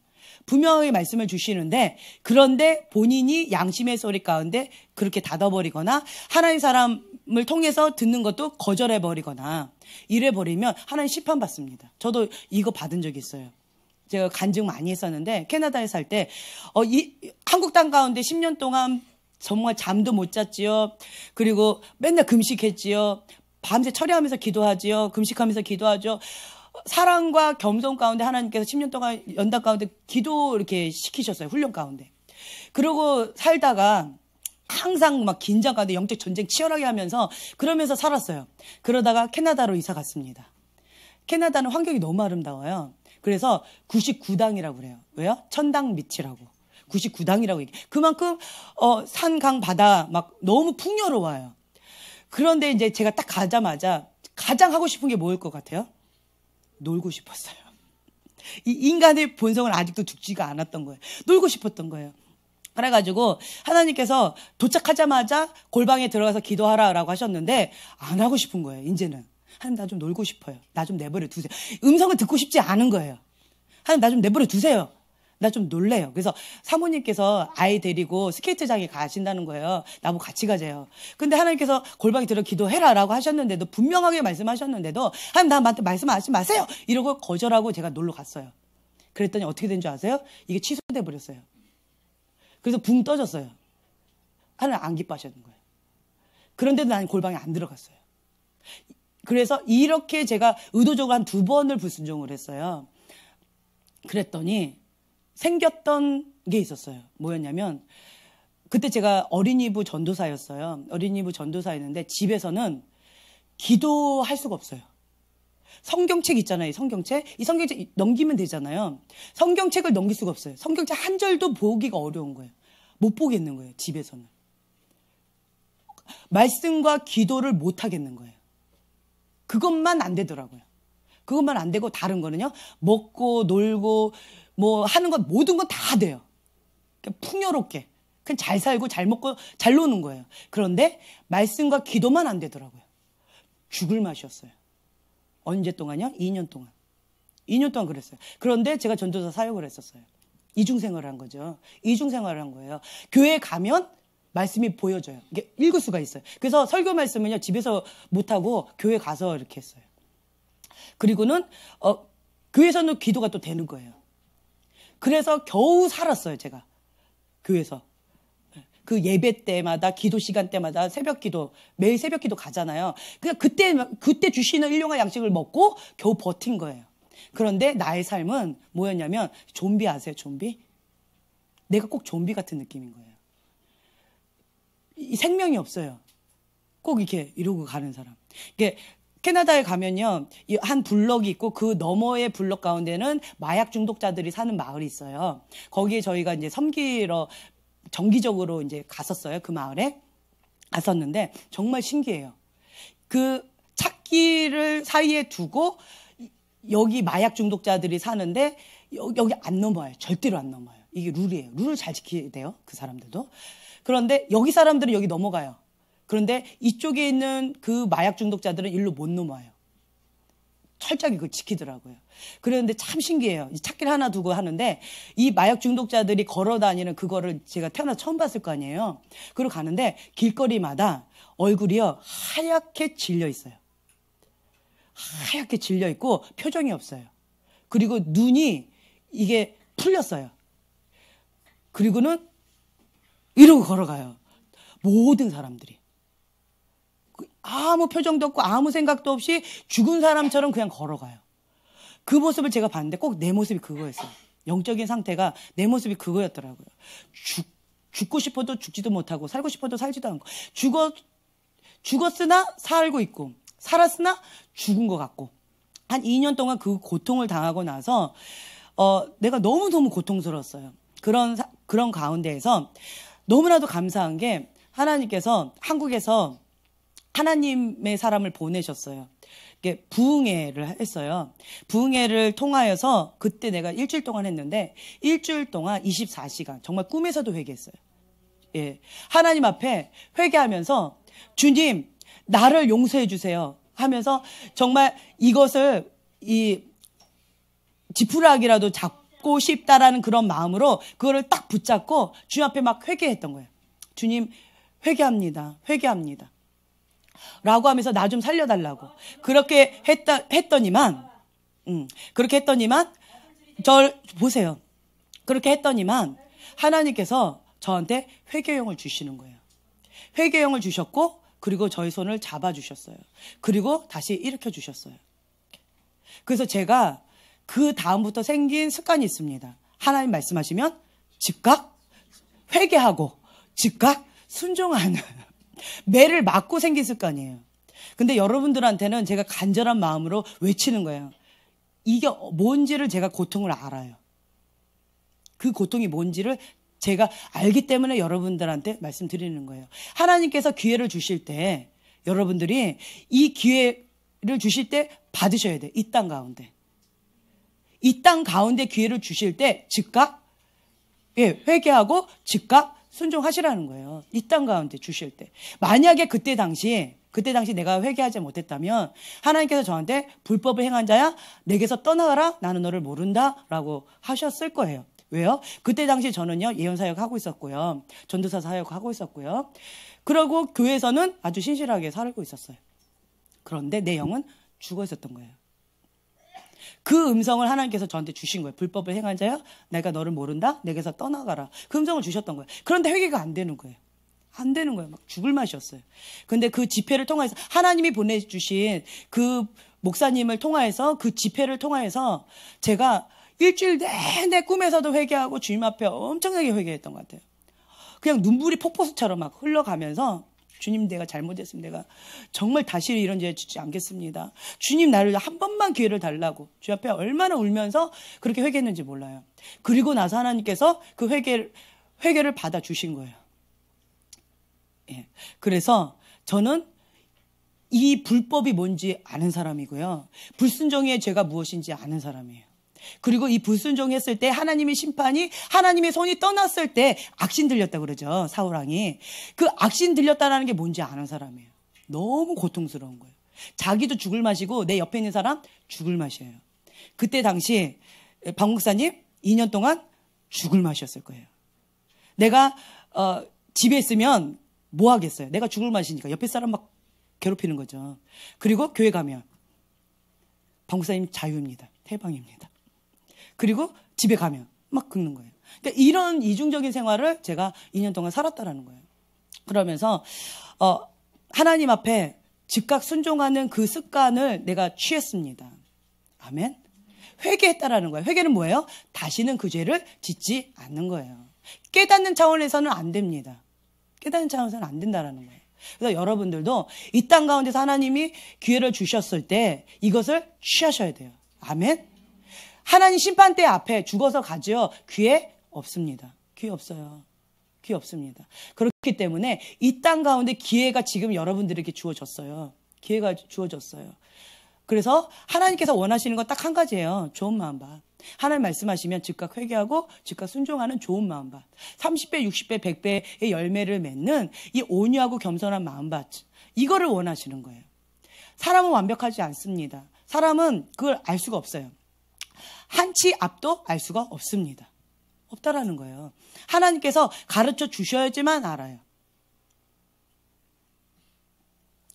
분명하게 말씀을 주시는데 그런데 본인이 양심의 소리 가운데 그렇게 닫아버리거나 하나님 사람을 통해서 듣는 것도 거절해버리거나 이래버리면 하나님 심판받습니다. 저도 이거 받은 적이 있어요. 제가 간증 많이 했었는데 캐나다에 살 때 한국 땅 가운데 10년 동안 정말 잠도 못 잤지요. 그리고 맨날 금식했지요. 밤새 철야하면서 기도하지요. 금식하면서 기도하죠. 사랑과 겸손 가운데 하나님께서 10년 동안 연단 가운데 기도 이렇게 시키셨어요. 훈련 가운데. 그러고 살다가 항상 막 긴장 가운데 영적 전쟁 치열하게 하면서 그러면서 살았어요. 그러다가 캐나다로 이사 갔습니다. 캐나다는 환경이 너무 아름다워요. 그래서 99당이라고 그래요. 왜요? 천당 밑이라고. 99당이라고 얘기해요. 그만큼 산, 강, 바다 막 너무 풍요로워요. 그런데 이제 제가 딱 가자마자 가장 하고 싶은 게 뭐일 것 같아요? 놀고 싶었어요. 이 인간의 본성은 아직도 죽지가 않았던 거예요. 놀고 싶었던 거예요. 그래가지고 하나님께서 도착하자마자 골방에 들어가서 기도하라라고 하셨는데 안 하고 싶은 거예요. 이제는. 하나님 나 좀 놀고 싶어요. 나 좀 내버려 두세요. 음성을 듣고 싶지 않은 거예요. 하나님 나 좀 내버려 두세요. 나 좀 놀래요. 그래서 사모님께서 아이 데리고 스케이트장에 가신다는 거예요. 나보고 같이 가재요. 근데 하나님께서 골방에 들어 기도해라라고 하셨는데도 분명하게 말씀하셨는데도 하나님 나한테 말씀하지 마세요. 이러고 거절하고 제가 놀러 갔어요. 그랬더니 어떻게 된 줄 아세요? 이게 취소돼 버렸어요. 그래서 붕 떠졌어요. 하나님 안 기뻐하셨는 거예요. 그런데도 나는 골방에 안 들어갔어요. 그래서 이렇게 제가 의도적으로 한 2번을 불순종을 했어요. 그랬더니 생겼던 게 있었어요. 뭐였냐면 그때 제가 어린이부 전도사였어요. 어린이부 전도사였는데 집에서는 기도할 수가 없어요. 성경책 있잖아요. 이 성경책 넘기면 되잖아요. 성경책을 넘길 수가 없어요. 성경책 한 절도 보기가 어려운 거예요. 못 보겠는 거예요. 집에서는. 말씀과 기도를 못 하겠는 거예요. 그것만 안 되더라고요. 그것만 안 되고 다른 거는요. 먹고 놀고 뭐 하는 것 모든 건 다 돼요. 풍요롭게. 그냥 잘 살고 잘 먹고 잘 노는 거예요. 그런데 말씀과 기도만 안 되더라고요. 죽을 맛이었어요. 언제 동안요? 2년 동안. 2년 동안 그랬어요. 그런데 제가 전도사 사역을 했었어요. 이중생활을 한 거죠. 이중생활을 한 거예요. 교회에 가면 말씀이 보여져요. 이게 읽을 수가 있어요. 그래서 설교 말씀은요, 집에서 못하고 교회 가서 이렇게 했어요. 그리고는, 교회에서는 기도가 또 되는 거예요. 그래서 겨우 살았어요, 제가. 교회에서. 그 예배 때마다, 기도 시간 때마다 새벽 기도, 매일 새벽 기도 가잖아요. 그냥 그때 주시는 일용할 양식을 먹고 겨우 버틴 거예요. 그런데 나의 삶은 뭐였냐면, 좀비 아세요, 좀비? 내가 꼭 좀비 같은 느낌인 거예요. 이 생명이 없어요. 꼭 이렇게 이러고 가는 사람. 이게 캐나다에 가면요, 한 블럭이 있고 그 너머의 블럭 가운데는 마약 중독자들이 사는 마을이 있어요. 거기에 저희가 이제 섬기러 정기적으로 이제 갔었어요. 그 마을에 갔었는데 정말 신기해요. 그 찾기를 사이에 두고 여기 마약 중독자들이 사는데 여기 안 넘어요. 절대로 안 넘어요. 이게 룰이에요. 룰을 잘 지켜야 돼요. 그 사람들도. 그런데 여기 사람들은 여기 넘어가요. 그런데 이쪽에 있는 그 마약 중독자들은 일로 못 넘어요. 철저하게 그걸 지키더라고요. 그런데 참 신기해요. 찾기를 하나 두고 하는데 이 마약 중독자들이 걸어 다니는 그거를 제가 태어나서 처음 봤을 거 아니에요. 그리고 가는데 길거리마다 얼굴이요 하얗게 질려 있어요. 하얗게 질려 있고 표정이 없어요. 그리고 눈이 이게 풀렸어요. 그리고는 이러고 걸어가요. 모든 사람들이. 아무 표정도 없고 아무 생각도 없이 죽은 사람처럼 그냥 걸어가요. 그 모습을 제가 봤는데 꼭 내 모습이 그거였어요. 영적인 상태가 내 모습이 그거였더라고요. 죽고 싶어도 죽지도 못하고 살고 싶어도 살지도 않고 죽었으나 살고 있고 살았으나 죽은 것 같고 한 2년 동안 그 고통을 당하고 나서 내가 너무너무 고통스러웠어요. 그런 가운데에서 너무나도 감사한 게 하나님께서 한국에서 하나님의 사람을 보내셨어요. 이게 부흥회를 했어요. 부흥회를 통하여서 그때 내가 일주일 동안 했는데 일주일 동안 24시간 정말 꿈에서도 회개했어요. 예, 하나님 앞에 회개하면서 주님 나를 용서해 주세요 하면서 정말 이것을 이 지푸라기라도 잡고 싶다라는 그런 마음으로 그거를 딱 붙잡고 주님 앞에 막 회개했던 거예요. 주님 회개합니다. 회개합니다. 라고 하면서 나 좀 살려달라고. 그렇게 했더니만, 절 보세요. 그렇게 했더니만, 하나님께서 저한테 회개용을 주시는 거예요. 회개용을 주셨고, 그리고 저희 손을 잡아주셨어요. 그리고 다시 일으켜 주셨어요. 그래서 제가 그 다음부터 생긴 습관이 있습니다. 하나님 말씀하시면 즉각 회개하고, 즉각 순종하는. 매를 맞고 생긴 습관이에요. 근데 여러분들한테는 제가 간절한 마음으로 외치는 거예요. 이게 뭔지를 제가 고통을 알아요. 그 고통이 뭔지를 제가 알기 때문에 여러분들한테 말씀드리는 거예요. 하나님께서 기회를 주실 때 여러분들이 이 기회를 주실 때 받으셔야 돼요. 이 땅 가운데. 이 땅 가운데 기회를 주실 때 즉각 회개하고 즉각 순종하시라는 거예요. 이 땅 가운데 주실 때. 만약에 그때 당시 내가 회개하지 못했다면 하나님께서 저한테 불법을 행한 자야 내게서 떠나가라 나는 너를 모른다 라고 하셨을 거예요. 왜요? 그때 당시 저는요 예언사역 하고 있었고요. 전도사 사역 하고 있었고요. 그러고 교회에서는 아주 신실하게 살고 있었어요. 그런데 내 영은 죽어 있었던 거예요. 그 음성을 하나님께서 저한테 주신 거예요. 불법을 행한 자야 내가 너를 모른다 내게서 떠나가라. 그 음성을 주셨던 거예요. 그런데 회개가 안 되는 거예요. 안 되는 거예요. 막 죽을 맛이었어요. 근데 그 집회를 통해서 하나님이 보내주신 그 목사님을 통하여서 그 집회를 통하여서 제가 일주일 내내 꿈에서도 회개하고 주님 앞에 엄청나게 회개했던 것 같아요. 그냥 눈물이 폭포수처럼 막 흘러가면서 주님, 내가 잘못했으면 내가 정말 다시 이런 죄 짓지 않겠습니다. 주님, 나를 한 번만 기회를 달라고 주 앞에 얼마나 울면서 그렇게 회개했는지 몰라요. 그리고 나서 하나님께서 그 회개를 받아주신 거예요. 예. 그래서 저는 이 불법이 뭔지 아는 사람이고요. 불순종의 죄가 무엇인지 아는 사람이에요. 그리고 이 불순종했을 때 하나님의 심판이, 하나님의 손이 떠났을 때 악신 들렸다고 그러죠. 사울왕이. 그 악신 들렸다는 게 뭔지 아는 사람이에요. 너무 고통스러운 거예요. 자기도 죽을 맛이고 내 옆에 있는 사람 죽을 맛이에요. 그때 당시 박 목사님 2년 동안 죽을 맛이었을 거예요. 내가 집에 있으면 뭐 하겠어요? 내가 죽을 맛이니까 옆에 사람 막 괴롭히는 거죠. 그리고 교회 가면 박 목사님 자유입니다. 해방입니다. 그리고 집에 가면 막 긁는 거예요. 그러니까 이런 이중적인 생활을 제가 2년 동안 살았다라는 거예요. 그러면서 하나님 앞에 즉각 순종하는 그 습관을 내가 취했습니다. 아멘. 회개했다라는 거예요. 회개는 뭐예요? 다시는 그 죄를 짓지 않는 거예요. 깨닫는 차원에서는 안 됩니다. 깨닫는 차원에서는 안 된다라는 거예요. 그래서 여러분들도 이 땅 가운데서 하나님이 기회를 주셨을 때 이것을 취하셔야 돼요. 아멘. 하나님 심판대 앞에 죽어서 가죠. 기회 없습니다. 기회 없어요. 기회 없습니다. 그렇기 때문에 이 땅 가운데 기회가 지금 여러분들에게 주어졌어요. 기회가 주어졌어요. 그래서 하나님께서 원하시는 건 딱 한 가지예요. 좋은 마음밭. 하나님 말씀하시면 즉각 회개하고 즉각 순종하는 좋은 마음밭. 30배, 60배, 100배의 열매를 맺는 이 온유하고 겸손한 마음밭. 이거를 원하시는 거예요. 사람은 완벽하지 않습니다. 사람은 그걸 알 수가 없어요. 한 치 앞도 알 수가 없습니다. 없다라는 거예요. 하나님께서 가르쳐 주셔야지만 알아요.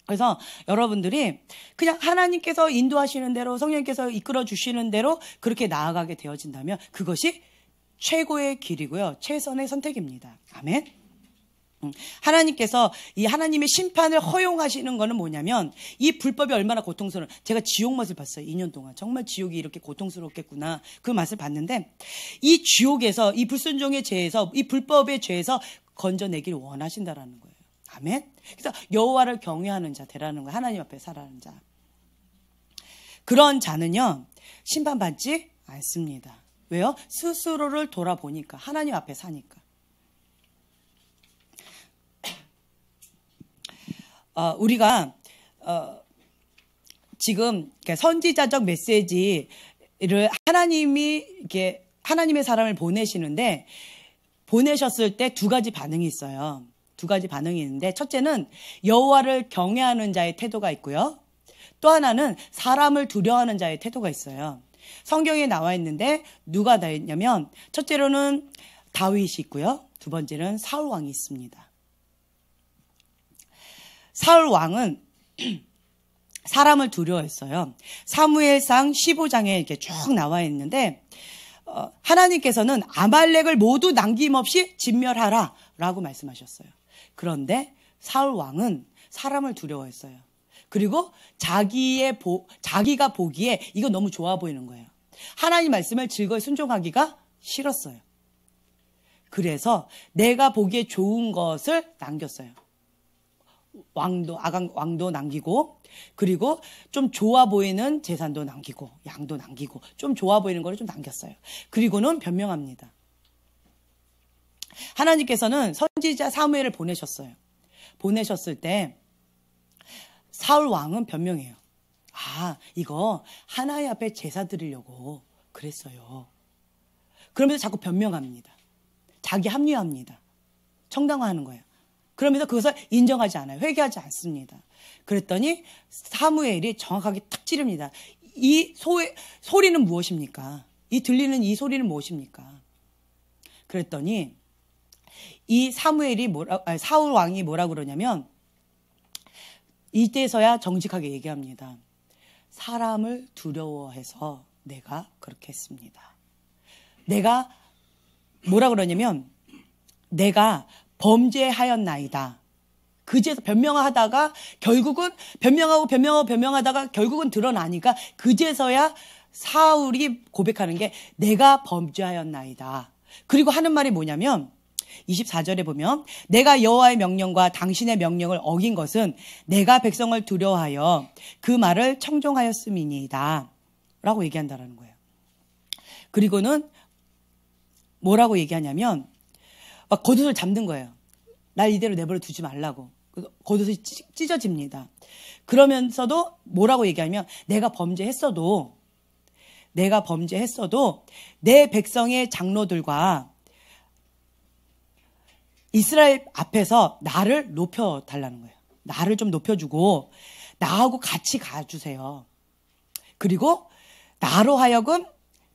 그래서 여러분들이 그냥 하나님께서 인도하시는 대로, 성령님께서 이끌어 주시는 대로 그렇게 나아가게 되어진다면 그것이 최고의 길이고요. 최선의 선택입니다. 아멘. 하나님께서 이 하나님의 심판을 허용하시는 거는 뭐냐면 이 불법이 얼마나 고통스러운, 제가 지옥 맛을 봤어요. 2년 동안. 정말 지옥이 이렇게 고통스럽겠구나. 그 맛을 봤는데 이 지옥에서, 이 불순종의 죄에서, 이 불법의 죄에서 건져내기를 원하신다라는 거예요. 아멘. 그래서 여호와를 경외하는 자 되라는 거예요. 하나님 앞에 살아가는 자. 그런 자는요 심판받지 않습니다. 왜요? 스스로를 돌아보니까, 하나님 앞에 사니까. 우리가 지금 선지자적 메시지를 하나님이 이렇게 하나님의 사람을 보내시는데, 보내셨을 때 두 가지 반응이 있어요. 두 가지 반응이 있는데, 첫째는 여호와를 경외하는 자의 태도가 있고요. 또 하나는 사람을 두려워하는 자의 태도가 있어요. 성경에 나와 있는데 누가 다 있냐면, 첫째로는 다윗이 있고요. 두 번째는 사울 왕이 있습니다. 사울 왕은 사람을 두려워했어요. 사무엘상 15장에 이렇게 쭉 나와 있는데, 하나님께서는 아말렉을 모두 남김없이 진멸하라 라고 말씀하셨어요. 그런데 사울 왕은 사람을 두려워했어요. 그리고 자기가 보기에 이거 너무 좋아 보이는 거예요. 하나님 말씀을 즐거이 순종하기가 싫었어요. 그래서 내가 보기에 좋은 것을 남겼어요. 왕도 남기고, 그리고 좀 좋아 보이는 재산도 남기고, 양도 남기고, 좀 좋아 보이는 거를 좀 남겼어요. 그리고는 변명합니다. 하나님께서는 선지자 사무엘을 보내셨어요. 보내셨을 때 사울 왕은 변명해요. 이거 하나님 앞에 제사 드리려고 그랬어요. 그러면서 자꾸 변명합니다. 자기 합리화합니다. 정당화하는 거예요. 그러면서 그것을 인정하지 않아요. 회개하지 않습니다. 그랬더니 사무엘이 정확하게 탁 찌릅니다. 이 소리는 무엇입니까? 이 들리는 이 소리는 무엇입니까? 그랬더니 이 사울 왕이 뭐라 그러냐면, 이때서야 정직하게 얘기합니다. 사람을 두려워해서 내가 그렇게 했습니다. 내가 뭐라 그러냐면, 내가 범죄하였나이다. 그제서 변명하다가 결국은 변명하다가 결국은 드러나니까 그제서야 사울이 고백하는 게 내가 범죄하였나이다. 그리고 하는 말이 뭐냐면, 24절에 보면 내가 여호와의 명령과 당신의 명령을 어긴 것은 내가 백성을 두려워하여 그 말을 청종하였음이니이다 라고 얘기한다라는 거예요. 그리고는 뭐라고 얘기하냐면 막 겉옷을 잡는 거예요. 날 이대로 내버려 두지 말라고. 겉옷이 찢어집니다. 그러면서도 뭐라고 얘기하면 내가 범죄했어도 내 백성의 장로들과 이스라엘 앞에서 나를 높여달라는 거예요. 나를 좀 높여주고 나하고 같이 가주세요. 그리고 나로 하여금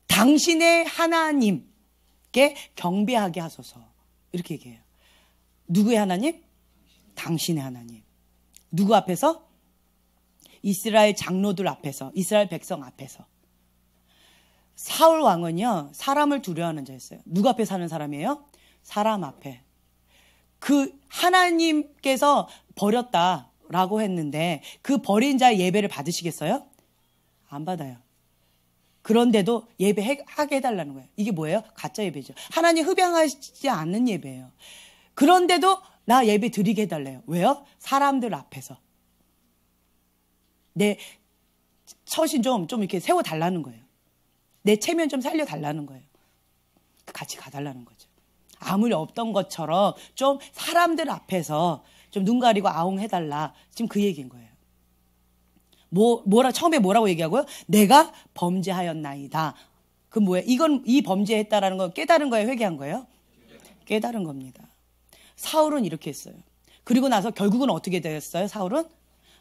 당신의 하나님께 경배하게 하소서. 이렇게 얘기해요. 누구의 하나님? 당신의 하나님. 누구 앞에서? 이스라엘 장로들 앞에서, 이스라엘 백성 앞에서. 사울 왕은요, 사람을 두려워하는 자였어요. 누구 앞에 사는 사람이에요? 사람 앞에. 그 하나님께서 버렸다라고 했는데 그 버린 자의 예배를 받으시겠어요? 안 받아요. 그런데도 예배하게 해달라는 거예요. 이게 뭐예요? 가짜 예배죠. 하나님 흡양하지 않는 예배예요. 그런데도 나 예배 드리게 해달래요. 왜요? 사람들 앞에서. 내 처신 좀 이렇게 세워달라는 거예요. 내 체면 좀 살려달라는 거예요. 같이 가달라는 거죠. 아무리 없던 것처럼 좀 사람들 앞에서 좀 눈 가리고 아웅해달라. 지금 그 얘기인 거예요. 처음에 뭐라고 얘기하고요? 내가 범죄하였나이다. 그 뭐예요? 이 범죄했다라는 건 깨달은 거예요? 회개한 거예요? 깨달은 겁니다. 사울은 이렇게 했어요. 그리고 나서 결국은 어떻게 되었어요? 사울은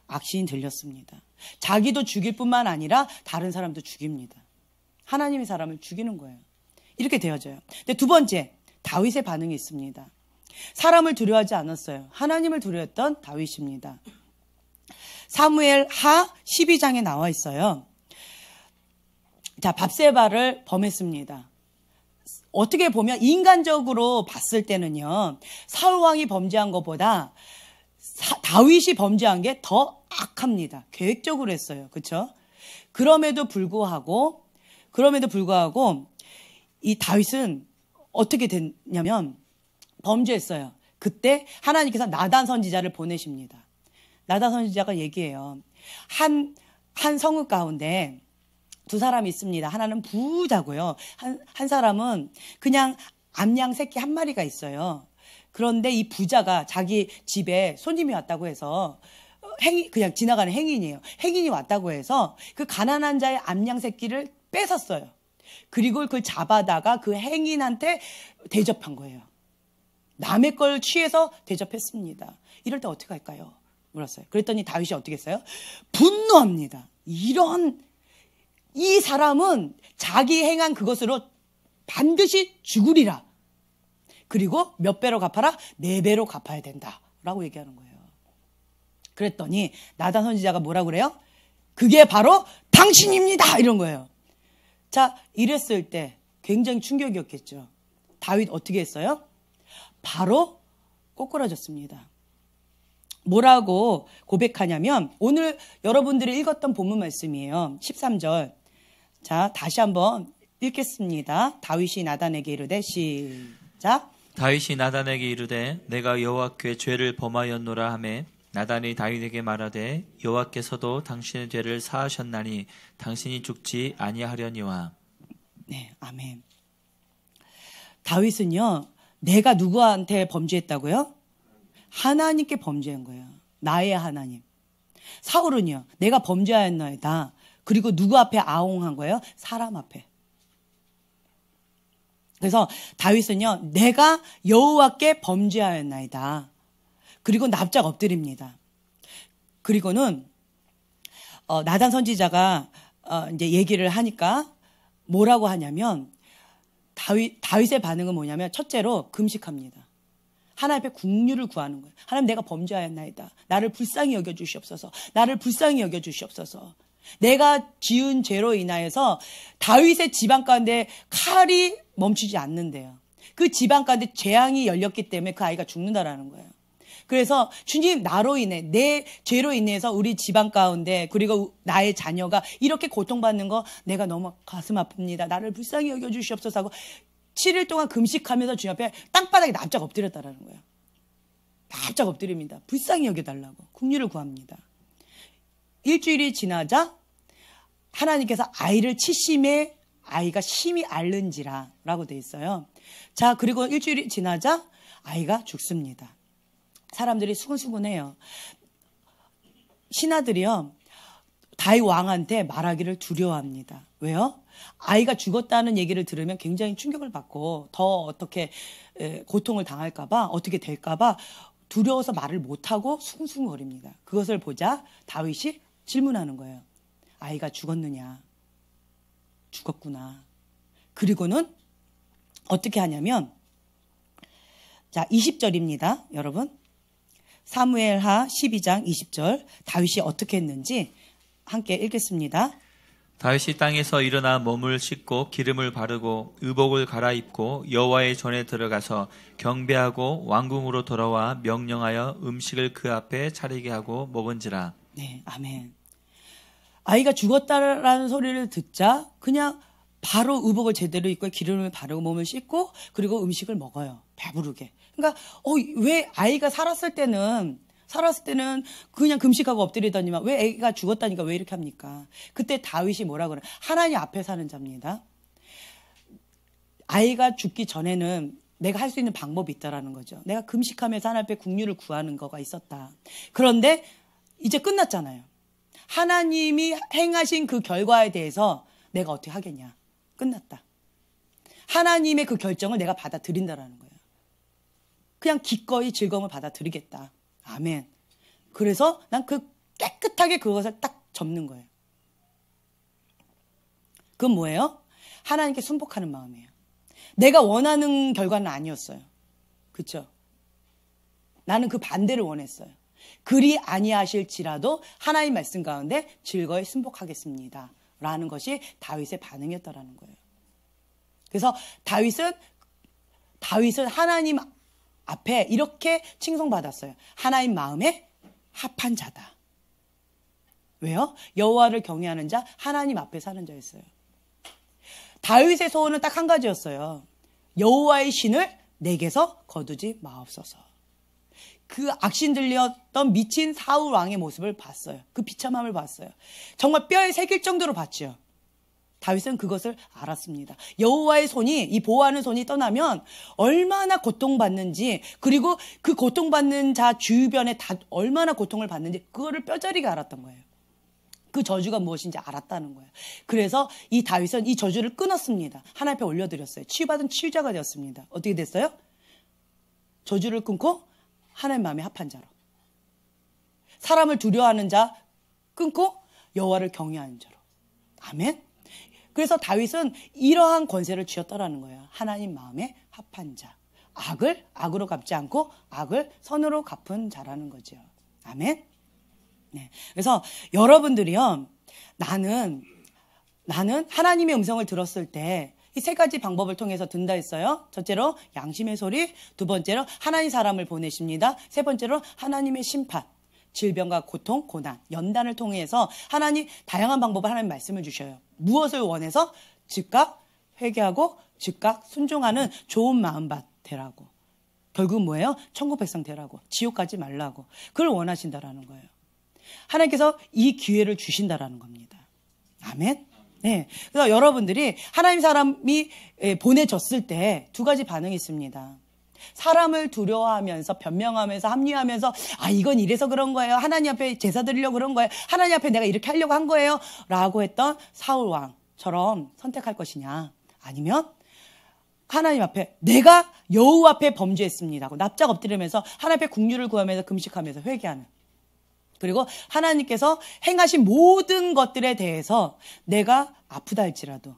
악신이 들렸습니다. 자기도 죽일 뿐만 아니라 다른 사람도 죽입니다. 하나님의 사람을 죽이는 거예요. 이렇게 되어져요. 근데 두 번째, 다윗의 반응이 있습니다. 사람을 두려워하지 않았어요. 하나님을 두려워했던 다윗입니다. 사무엘 하 12장에 나와 있어요. 자, 밧세바를 범했습니다. 어떻게 보면 인간적으로 봤을 때는요, 사울 왕이 범죄한 것보다 다윗이 범죄한 게 더 악합니다. 계획적으로 했어요. 그렇죠? 그럼에도 불구하고 이 다윗은 어떻게 됐냐면 범죄했어요. 그때 하나님께서 나단 선지자를 보내십니다. 나단 선지자가 얘기해요. 한 성읍 가운데 두 사람이 있습니다. 하나는 부자고요. 한 사람은 그냥 암양 새끼 한 마리가 있어요. 그런데 이 부자가 자기 집에 손님이 왔다고 해서 그냥 지나가는 행인이에요. 행인이 왔다고 해서 그 가난한 자의 암양 새끼를 뺏었어요. 그리고 그걸 잡아다가 그 행인한테 대접한 거예요. 남의 걸 취해서 대접했습니다. 이럴 때 어떻게 할까요? 물었어요. 그랬더니 다윗이 어떻게 했어요? 분노합니다. 이 사람은 자기 행한 그것으로 반드시 죽으리라. 그리고 몇 배로 갚아라? 4배로 갚아야 된다. 라고 얘기하는 거예요. 그랬더니 나단 선지자가 뭐라고 그래요? 그게 바로 당신입니다. 이런 거예요. 자, 이랬을 때 굉장히 충격이었겠죠. 다윗 어떻게 했어요? 바로 꼬꾸라졌습니다. 뭐라고 고백하냐면 오늘 여러분들이 읽었던 본문 말씀이에요. 13절. 자, 다시 한번 읽겠습니다. 다윗이 나단에게 이르되 시작. 다윗이 나단에게 이르되 내가 여호와께 죄를 범하였노라 하매 나단이 다윗에게 말하되 여호와께서도 당신의 죄를 사하셨나니 당신이 죽지 아니하려니와. 네, 아멘. 다윗은요, 내가 누구한테 범죄했다고요? 하나님께 범죄한 거예요. 나의 하나님. 사울은요, 내가 범죄하였나이다. 그리고 누구 앞에 아웅한 거예요? 사람 앞에. 그래서 다윗은요, 내가 여호와께 범죄하였나이다. 그리고 납작 엎드립니다. 그리고는 나단 선지자가 이제 얘기를 하니까 뭐라고 하냐면 다윗의 반응은 뭐냐면 첫째로 금식합니다. 하나님 앞에 긍휼을 구하는 거예요. 하나님, 내가 범죄하였나이다. 나를 불쌍히 여겨주시옵소서. 나를 불쌍히 여겨주시옵소서. 내가 지은 죄로 인하여서 다윗의 집안 가운데 칼이 멈추지 않는데요. 그 집안 가운데 재앙이 열렸기 때문에 그 아이가 죽는다라는 거예요. 그래서 주님, 나로 인해, 내 죄로 인해서 우리 집안 가운데 그리고 나의 자녀가 이렇게 고통받는 거 내가 너무 가슴 아픕니다. 나를 불쌍히 여겨주시옵소서 하고 7일 동안 금식하면서 주님 앞에 땅바닥에 납작 엎드렸다라는 거예요. 납작 엎드립니다. 불쌍히 여겨달라고 긍휼을 구합니다. 일주일이 지나자 하나님께서 아이를 치심에 아이가 심히 앓는지라 라고 돼 있어요. 자, 그리고 일주일이 지나자 아이가 죽습니다. 사람들이 수근수근해요. 신하들이요, 다윗 왕한테 말하기를 두려워합니다. 왜요? 아이가 죽었다는 얘기를 들으면 굉장히 충격을 받고 더 어떻게 고통을 당할까봐, 어떻게 될까봐 두려워서 말을 못하고 수근수근거립니다. 그것을 보자 다윗이 질문하는 거예요. 아이가 죽었느냐? 죽었구나. 그리고는 어떻게 하냐면, 자, 20절입니다. 여러분. 사무엘하 12장 20절. 다윗이 어떻게 했는지 함께 읽겠습니다. 다윗이 땅에서 일어나 몸을 씻고 기름을 바르고 의복을 갈아입고 여호와의 전에 들어가서 경배하고 왕궁으로 돌아와 명령하여 음식을 그 앞에 차리게 하고 먹은지라. 네, 아멘. 아이가 죽었다라는 소리를 듣자 그냥 바로 의복을 제대로 입고 기름을 바르고 몸을 씻고 그리고 음식을 먹어요. 배부르게. 그러니까 왜 아이가 살았을 때는 그냥 금식하고 엎드리더니만 왜 애가 죽었다니까 왜 이렇게 합니까? 그때 다윗이 뭐라 그래? 하나님 앞에 사는 자입니다. 아이가 죽기 전에는 내가 할 수 있는 방법이 있다라는 거죠. 내가 금식하면서 하나님 앞에 긍휼을 구하는 거가 있었다. 그런데 이제 끝났잖아요. 하나님이 행하신 그 결과에 대해서 내가 어떻게 하겠냐. 끝났다. 하나님의 그 결정을 내가 받아들인다라는 거예요. 그냥 기꺼이 즐거움을 받아들이겠다. 아멘. 그래서 난 깨끗하게 그것을 딱 접는 거예요. 그건 뭐예요? 하나님께 순복하는 마음이에요. 내가 원하는 결과는 아니었어요. 그렇죠? 나는 그 반대를 원했어요. 그리 아니하실지라도 하나님 말씀 가운데 즐거이 순복하겠습니다. 라는 것이 다윗의 반응이었다라는 거예요. 그래서 다윗은 하나님 앞에 이렇게 칭송받았어요. 하나님 마음에 합한 자다. 왜요? 여호와를 경외하는 자, 하나님 앞에 사는 자였어요. 다윗의 소원은 딱 한 가지였어요. 여호와의 신을 내게서 거두지 마옵소서. 그 악신 들렸던 미친 사울 왕의 모습을 봤어요. 그 비참함을 봤어요. 정말 뼈에 새길 정도로 봤죠. 다윗은 그것을 알았습니다. 여호와의 손이, 이 보호하는 손이 떠나면 얼마나 고통받는지, 그리고 그 고통받는 자 주변에 다 얼마나 고통을 받는지 그거를 뼈저리게 알았던 거예요. 그 저주가 무엇인지 알았다는 거예요. 그래서 이 다윗은 이 저주를 끊었습니다. 하나님 앞에 올려드렸어요. 치유받은 치유자가 되었습니다. 어떻게 됐어요? 저주를 끊고 하나님 마음에 합한 자로. 사람을 두려워하는 자 끊고 여호와를 경외하는 자로. 아멘. 그래서 다윗은 이러한 권세를 쥐었다라는 거예요. 하나님 마음에 합한 자. 악을 악으로 갚지 않고 악을 선으로 갚은 자라는 거죠. 아멘. 네. 그래서 여러분들이요, 나는 하나님의 음성을 들었을 때 이 세 가지 방법을 통해서 든다 했어요. 첫째로 양심의 소리, 두 번째로 하나님 사람을 보내십니다. 세 번째로 하나님의 심판, 질병과 고통, 고난, 연단을 통해서 하나님 다양한 방법을 하나님 말씀을 주셔요. 무엇을 원해서? 즉각 회개하고 즉각 순종하는 좋은 마음밭 되라고. 결국 뭐예요? 천국 백성 되라고. 지옥 가지 말라고. 그걸 원하신다라는 거예요. 하나님께서 이 기회를 주신다라는 겁니다. 아멘. 네. 그래서 여러분들이 하나님 사람이 보내졌을 때 두 가지 반응이 있습니다. 사람을 두려워하면서 변명하면서 합리화하면서 이건 이래서 그런 거예요. 하나님 앞에 제사 드리려고 그런 거예요. 하나님 앞에 내가 이렇게 하려고 한 거예요. 라고 했던 사울 왕처럼 선택할 것이냐. 아니면 하나님 앞에 내가 여호와 앞에 범죄했습니다 하고 납작 엎드리면서 하나님 앞에 긍휼을 구하면서 금식하면서 회개하는. 그리고 하나님께서 행하신 모든 것들에 대해서 내가 아프다 할지라도,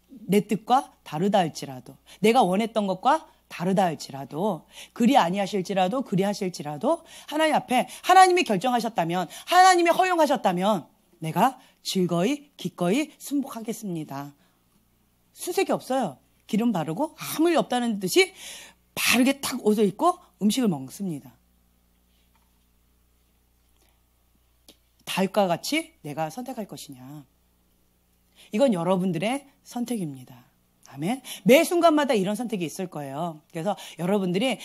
내 뜻과 다르다 할지라도, 내가 원했던 것과 다르다 할지라도, 그리 아니하실지라도 그리 하실지라도 하나님 앞에 하나님이 결정하셨다면, 하나님이 허용하셨다면 내가 즐거이 기꺼이 순복하겠습니다. 수색이 없어요. 기름 바르고 아무 일 없다는 듯이 바르게 딱 옷을 입고 음식을 먹습니다. 다윗과 같이 내가 선택할 것이냐. 이건 여러분들의 선택입니다. 아멘. 매 순간마다 이런 선택이 있을 거예요. 그래서 여러분들이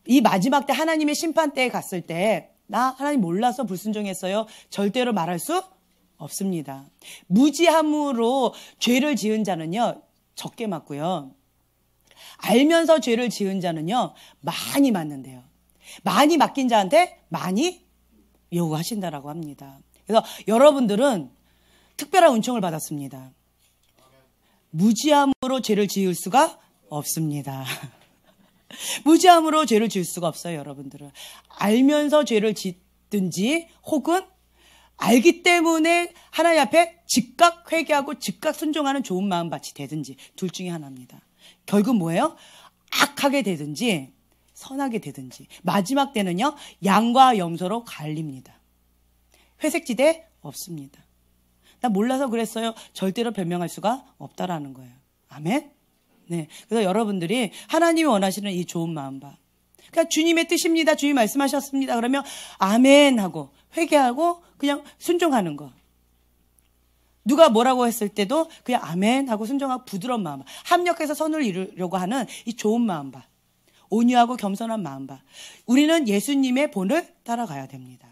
이 마지막 때 하나님의 심판 때에 갔을 때 나 하나님 몰라서 불순종했어요. 절대로 말할 수 없습니다. 무지함으로 죄를 지은 자는요. 적게 맞고요. 알면서 죄를 지은 자는요. 많이 맞는데요. 많이 맡긴 자한테 많이 요구하신다라고 합니다. 그래서 여러분들은 특별한 은총을 받았습니다. 무지함으로 죄를 지을 수가 없습니다. 무지함으로 죄를 지을 수가 없어요, 여러분들은. 알면서 죄를 짓든지 혹은 알기 때문에 하나님 앞에 즉각 회개하고 즉각 순종하는 좋은 마음밭이 되든지 둘 중에 하나입니다. 결국 뭐예요? 악하게 되든지 선하게 되든지. 마지막 때는요, 양과 염소로 갈립니다. 회색지대 없습니다. 나 몰라서 그랬어요. 절대로 변명할 수가 없다라는 거예요. 아멘? 네. 그래서 여러분들이 하나님이 원하시는 이 좋은 마음밭. 그러니까 주님의 뜻입니다. 주님 말씀하셨습니다. 그러면 아멘 하고 회개하고 그냥 순종하는 거. 누가 뭐라고 했을 때도 그냥 아멘 하고 순종하고 부드러운 마음밭. 합력해서 선을 이루려고 하는 이 좋은 마음밭. 온유하고 겸손한 마음밭. 우리는 예수님의 본을 따라가야 됩니다.